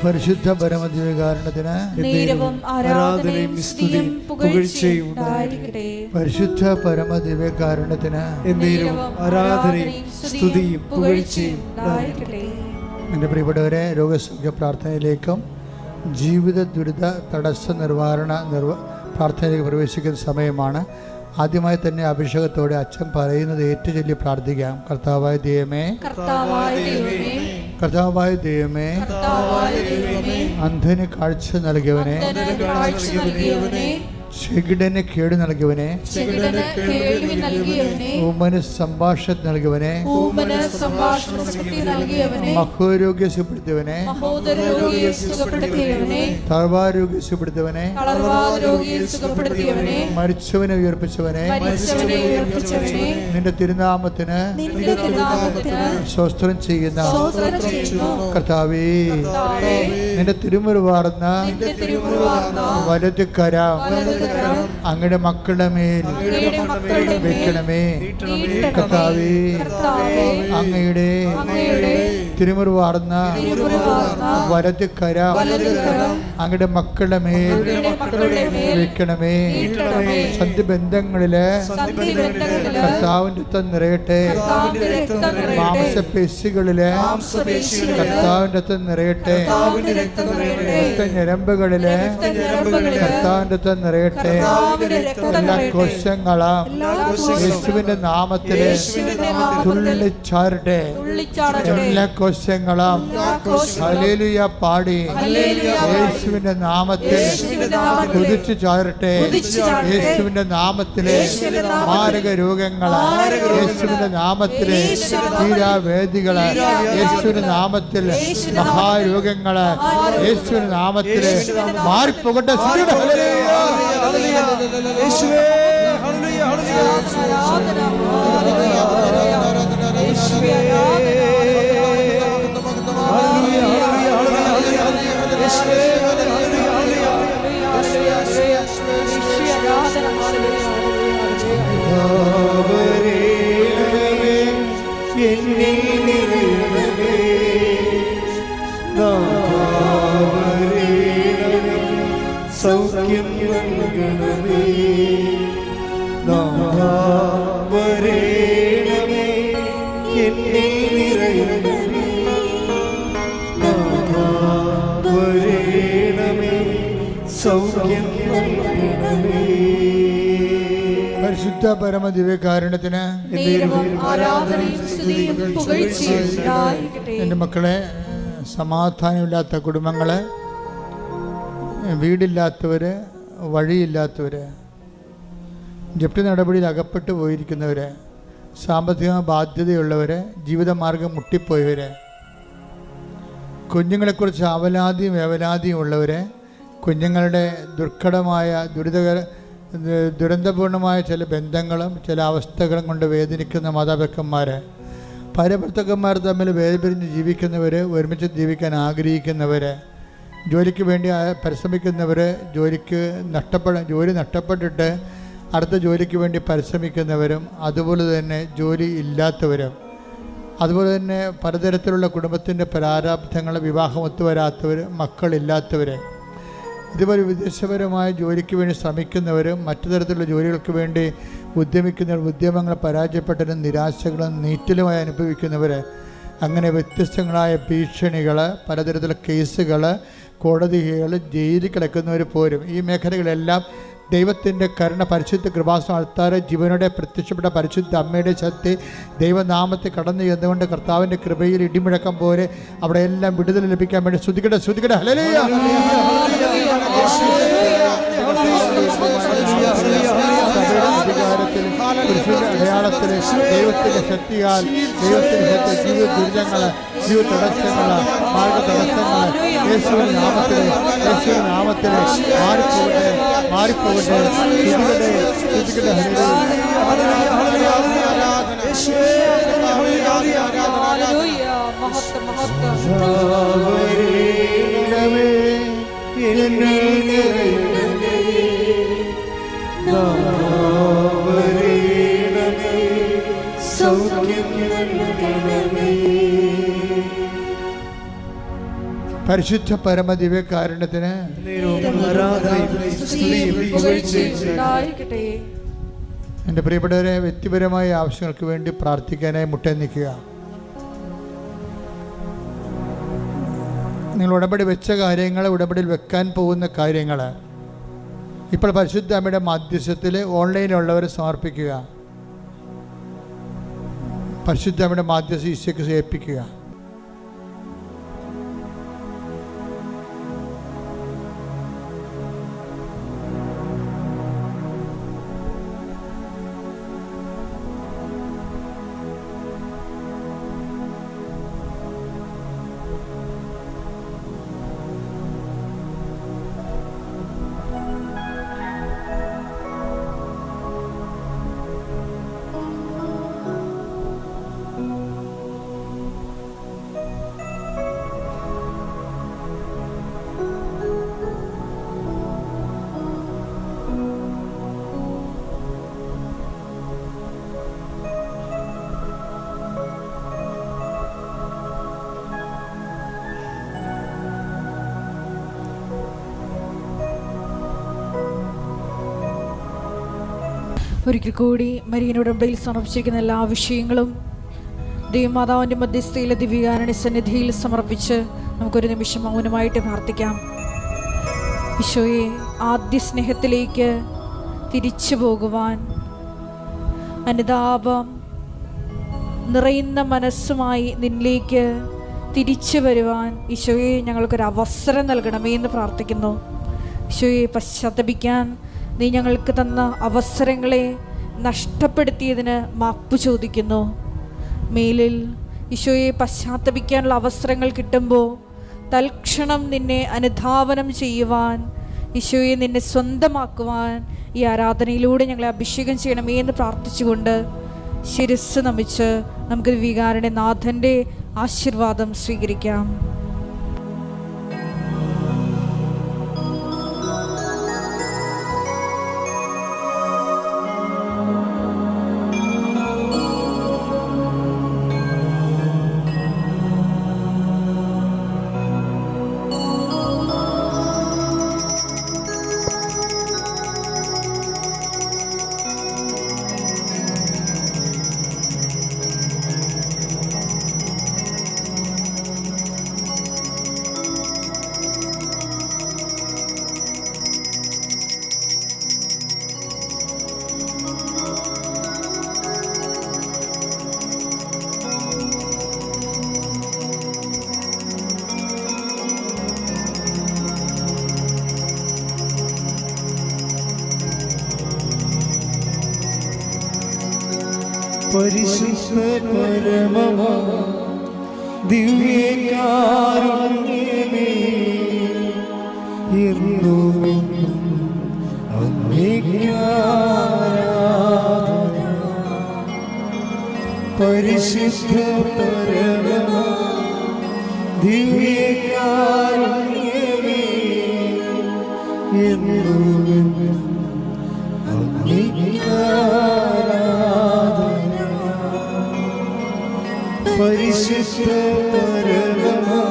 പരിശുദ്ധ പരമദിവ്യകാരുണ്യത്തിന് നേരവും ആരാധനയും സ്തുതിയും പുകഴ്ചയും ഉണ്ടായിരിക്കട്ടെ. പരിശുദ്ധ പരമദിവ്യകാരുണ്യത്തിന് എന്നേരവും ആരാധനയും സ്തുതിയും പുകഴ്ചയും ഉണ്ടായിരിക്കട്ടെ. എൻ്റെ പ്രിയപ്പെട്ടവരെ, രോഗസൗഖ്യ പ്രാർത്ഥനയിലേക്കും ജീവിത ദുരിത തടസ്സ നിവാരണ പ്രാർത്ഥനയിലേക്ക് പ്രവേശിക്കുന്ന സമയമാണ്. ആദ്യമായി തന്നെ അഭിഷേകത്തോടെ അച്ഛൻ പറയുന്നത് ഏറ്റുചൊല്ലി പ്രാർത്ഥിക്കാം. കർത്താവായ ദൈവമേ, കർത്താവായ ദൈവമേ, അന്ധന് കാഴ്ച നൽകിയവനെ, ചെകിടന് കേട് നൽകിയവനെ, ഊമന് സംഭാഷണം നൽകിയവനെ, മഹോരോഗ്യ സുഖപ്പെടുത്തിയവനെ, തളർവാരോഗ്യ സുഖപ്പെടുത്തിയവനെ, മരിച്ചവനെ ഉയർപ്പിച്ചവനെ, നിന്റെ തിരുനാമത്തിന് സ്വസ്ത്രം ചെയ്യുന്ന കർത്താവേ, നിന്റെ തിരുമുറിവാർന്ന വലത് കരം അങ്ങയുടെ മക്കളുടെ മേൽ വെക്കണമേ. കർത്താവേ, അങ്ങയുടെ തിരുമുറിവാർന്ന വലത് കരം അങ്ങയുടെ മക്കളുടെ മേൽ വെക്കണമേ. സന്ധിബന്ധങ്ങളില് കർത്താവിന്റെ രക്തം നിറയട്ടെ. മാംസപേശികളില് കർത്താവിന്റെ രക്തം നിറയട്ടെ. രക്തഞരമ്പുകളില് കർത്താവിന്റെ രക്തം നിറയട്ടെ. എല്ലാ കോശങ്ങളും യേശുവിന്റെ നാമത്തില് തുള്ളിച്ചാടട്ടെ. എല്ലാ കോശങ്ങളും ഹല്ലേലൂയ പാടി യേശുവിന്റെ നാമത്തിൽ കുതിച്ചു ചാടട്ടെ. യേശുവിന്റെ നാമത്തില് മാരക രോഗങ്ങള്, യേശുവിന്റെ നാമത്തില് തീരാവേദികള്, യേശുവിന്റെ നാമത്തിൽ മഹാരോഗങ്ങള്, യേശുവിന്റെ നാമത്തില് മാറിപ്പോകട്ടെ. സൗഖ്യം നൽകണമേ, വരേണമേ, എന്നിൽ നിറയണമേ, വരേണമേ, സൗഖ്യം നൽകണമേ. പരിശുദ്ധ പരമദിവ്യകാരുണ്യത്തിന് എൻ്റെ മക്കളെ, സമാധാനമില്ലാത്ത കുടുംബങ്ങള്, വീടില്ലാത്തവര്, വഴിയില്ലാത്തവര്, ജപ്തി നടപടിയിൽ അകപ്പെട്ടു പോയിരിക്കുന്നവര്, സാമ്പത്തിക ബാധ്യതയുള്ളവര്, ജീവിതമാർഗം മുട്ടിപ്പോയവര്, കുഞ്ഞുങ്ങളെക്കുറിച്ച് അവലാതിയും വേവലാതിയും ഉള്ളവര്, കുഞ്ഞുങ്ങളുടെ ദുർഘടമായ ദുരന്തപൂർണമായ ചില ബന്ധങ്ങളും ചില അവസ്ഥകളും കൊണ്ട് വേദനിക്കുന്ന മാതാപിതാക്കന്മാർ, ഭാര്യാഭർത്താക്കന്മാർ തമ്മിൽ വേർപിരിഞ്ഞ് ജീവിക്കുന്നവർ, ഒരുമിച്ച് ജീവിക്കാൻ ആഗ്രഹിക്കുന്നവർ, ജോലിക്ക് വേണ്ടി പരിശ്രമിക്കുന്നവർ, ജോലി നഷ്ടപ്പെട്ടിട്ട് അടുത്ത ജോലിക്ക് വേണ്ടി പരിശ്രമിക്കുന്നവരും, അതുപോലെ തന്നെ ജോലി ഇല്ലാത്തവരും, അതുപോലെ തന്നെ പലതരത്തിലുള്ള കുടുംബത്തിൻ്റെ പ്രാരാബ്ധങ്ങൾ, വിവാഹം ഒത്തുവരാത്തവർ, മക്കളില്ലാത്തവർ, ഇതുപോലെ വിദേശപരമായ ജോലിക്ക് വേണ്ടി ശ്രമിക്കുന്നവരും മറ്റു തരത്തിലുള്ള ജോലികൾക്ക് വേണ്ടി ഉദ്യമിക്കുന്നവർ, ഉദ്യമങ്ങൾ പരാജയപ്പെട്ടതിനും നിരാശകളും നീറ്റലുമായി അനുഭവിക്കുന്നവർ, അങ്ങനെ വ്യത്യസ്തങ്ങളായ ഭീഷണികൾ, പലതരത്തിലുള്ള കേസുകൾ, കോടതികൾ, ജയിലിൽ കിടക്കുന്നവർ പോരും. ഈ മേഖലകളെല്ലാം ദൈവത്തിൻ്റെ കരുണ, പരിശുദ്ധ കൃപാസനം അൾത്താര ജീവനോടെ പ്രത്യക്ഷപ്പെട്ട പരിശുദ്ധ അമ്മയുടെ ശക്തി ദൈവനാമത്തെ കടന്നു ചെന്നുകൊണ്ട് കർത്താവിൻ്റെ കൃപയിൽ ഇടിമുഴക്കം പോലെ അവിടെ എല്ലാം വിടുതൽ ലഭിക്കാൻ വേണ്ടി ശ്രുതിക്കട്ടെ. ഹല്ലേലൂയ. അടയാളത്തിൽ ദൈവത്തിൻ്റെ ശക്തിയാൽ, ദൈവത്തിൻ്റെ ശക്തി, ജീവിത ദുരിതങ്ങൾ, ജീവിത തടസ്സങ്ങൾ, മാർഗ തടസ്സങ്ങൾ യേശുവിന്റെ നാമത്തിൽ മാറിപ്പോകട്ടെ. പരിശുദ്ധ പരമ ദിവ്യകാരുണ്യത്തിന് എൻ്റെ പ്രിയപ്പെട്ടവരെ, വ്യക്തിപരമായ ആവശ്യങ്ങൾക്ക് വേണ്ടി പ്രാർത്ഥിക്കാനായി മുട്ടേ നിൽക്കുക. നിങ്ങൾ ഉടമ്പടി വെച്ച കാര്യങ്ങൾ, ഉടമ്പടിയിൽ വെക്കാൻ പോകുന്ന കാര്യങ്ങൾ ഇപ്പോൾ പരിശുദ്ധ അമ്മയുടെ മാധ്യസ്ഥത്തിൽ ഓൺലൈനിലുള്ളവർ സമർപ്പിക്കുക. പരിശുദ്ധ അമ്മയുടെ മാധ്യസ്ഥ ഈശോയ്ക്ക് സമർപ്പിക്കുക. ഒരിക്കൽ കൂടി മരിയൻ ഉടമ്പടിയിൽ സമർപ്പിച്ചിരിക്കുന്ന എല്ലാ വിഷയങ്ങളും ദൈവമാതാവിൻ്റെ മധ്യസ്ഥയിലെ ദിവ്യകാരുണ്യ സന്നിധിയിൽ സമർപ്പിച്ച് നമുക്കൊരു നിമിഷം മൗനമായിട്ട് പ്രാർത്ഥിക്കാം. ഈശോയെ, ആദ്യ സ്നേഹത്തിലേക്ക് തിരിച്ചു പോകുവാൻ, അനുതാപം നിറയുന്ന മനസ്സുമായി നിന്നിലേക്ക് തിരിച്ചു വരുവാൻ ഈശോയെ ഞങ്ങൾക്കൊരു അവസരം നൽകണമേ എന്ന് പ്രാർത്ഥിക്കുന്നു. ഈശോയെ, പശ്ചാത്തപിക്കാൻ നീ ഞങ്ങൾക്ക് തന്ന അവസരങ്ങളെ നഷ്ടപ്പെടുത്തിയതിന് മാപ്പ് ചോദിക്കുന്നു. മേലിൽ ഈശോയെ പശ്ചാത്തപിക്കാനുള്ള അവസരങ്ങൾ കിട്ടുമ്പോൾ തൽക്ഷണം നിന്നെ അനുധാവനം ചെയ്യുവാൻ, ഈശോയെ നിന്നെ സ്വന്തമാക്കുവാൻ ഈ ആരാധനയിലൂടെ ഞങ്ങളെ അഭിഷേകം ചെയ്യണമേ എന്ന് പ്രാർത്ഥിച്ചുകൊണ്ട് ശിരസ്സ് നമിച്ച് നമുക്ക് വികാരുടെ നാഥൻ്റെ ആശീർവാദം സ്വീകരിക്കാം. പരിശുദ്ധ പരമമാ ദിവ്യകാരുണ്യമേ, എന്നുമെന്നും അങ്ങേക്ക് ആരാധന. പരിശുദ്ധ പരമമാ ദിവ്യകാരുണ്യമേ, എന്നുമെന്നും അങ്ങേക്ക് ആരാധന. പരിശുദ്ധ പരമമാ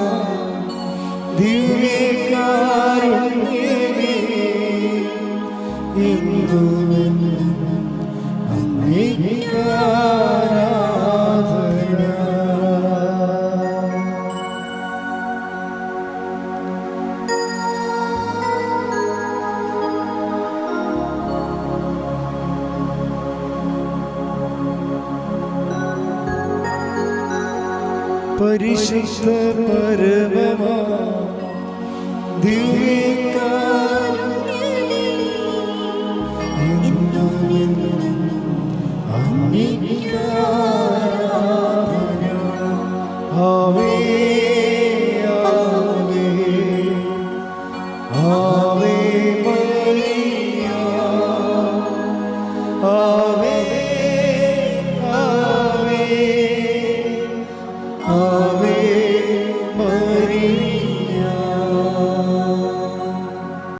ദിവ്യകാരുണ്യമേ, എന്നുമെന്നും അങ്ങേക്ക് ആരാധന. പരിശുദ്ധ പരമമാ ദിവ്യകാരുണ്യമേ, എന്നുമെന്നും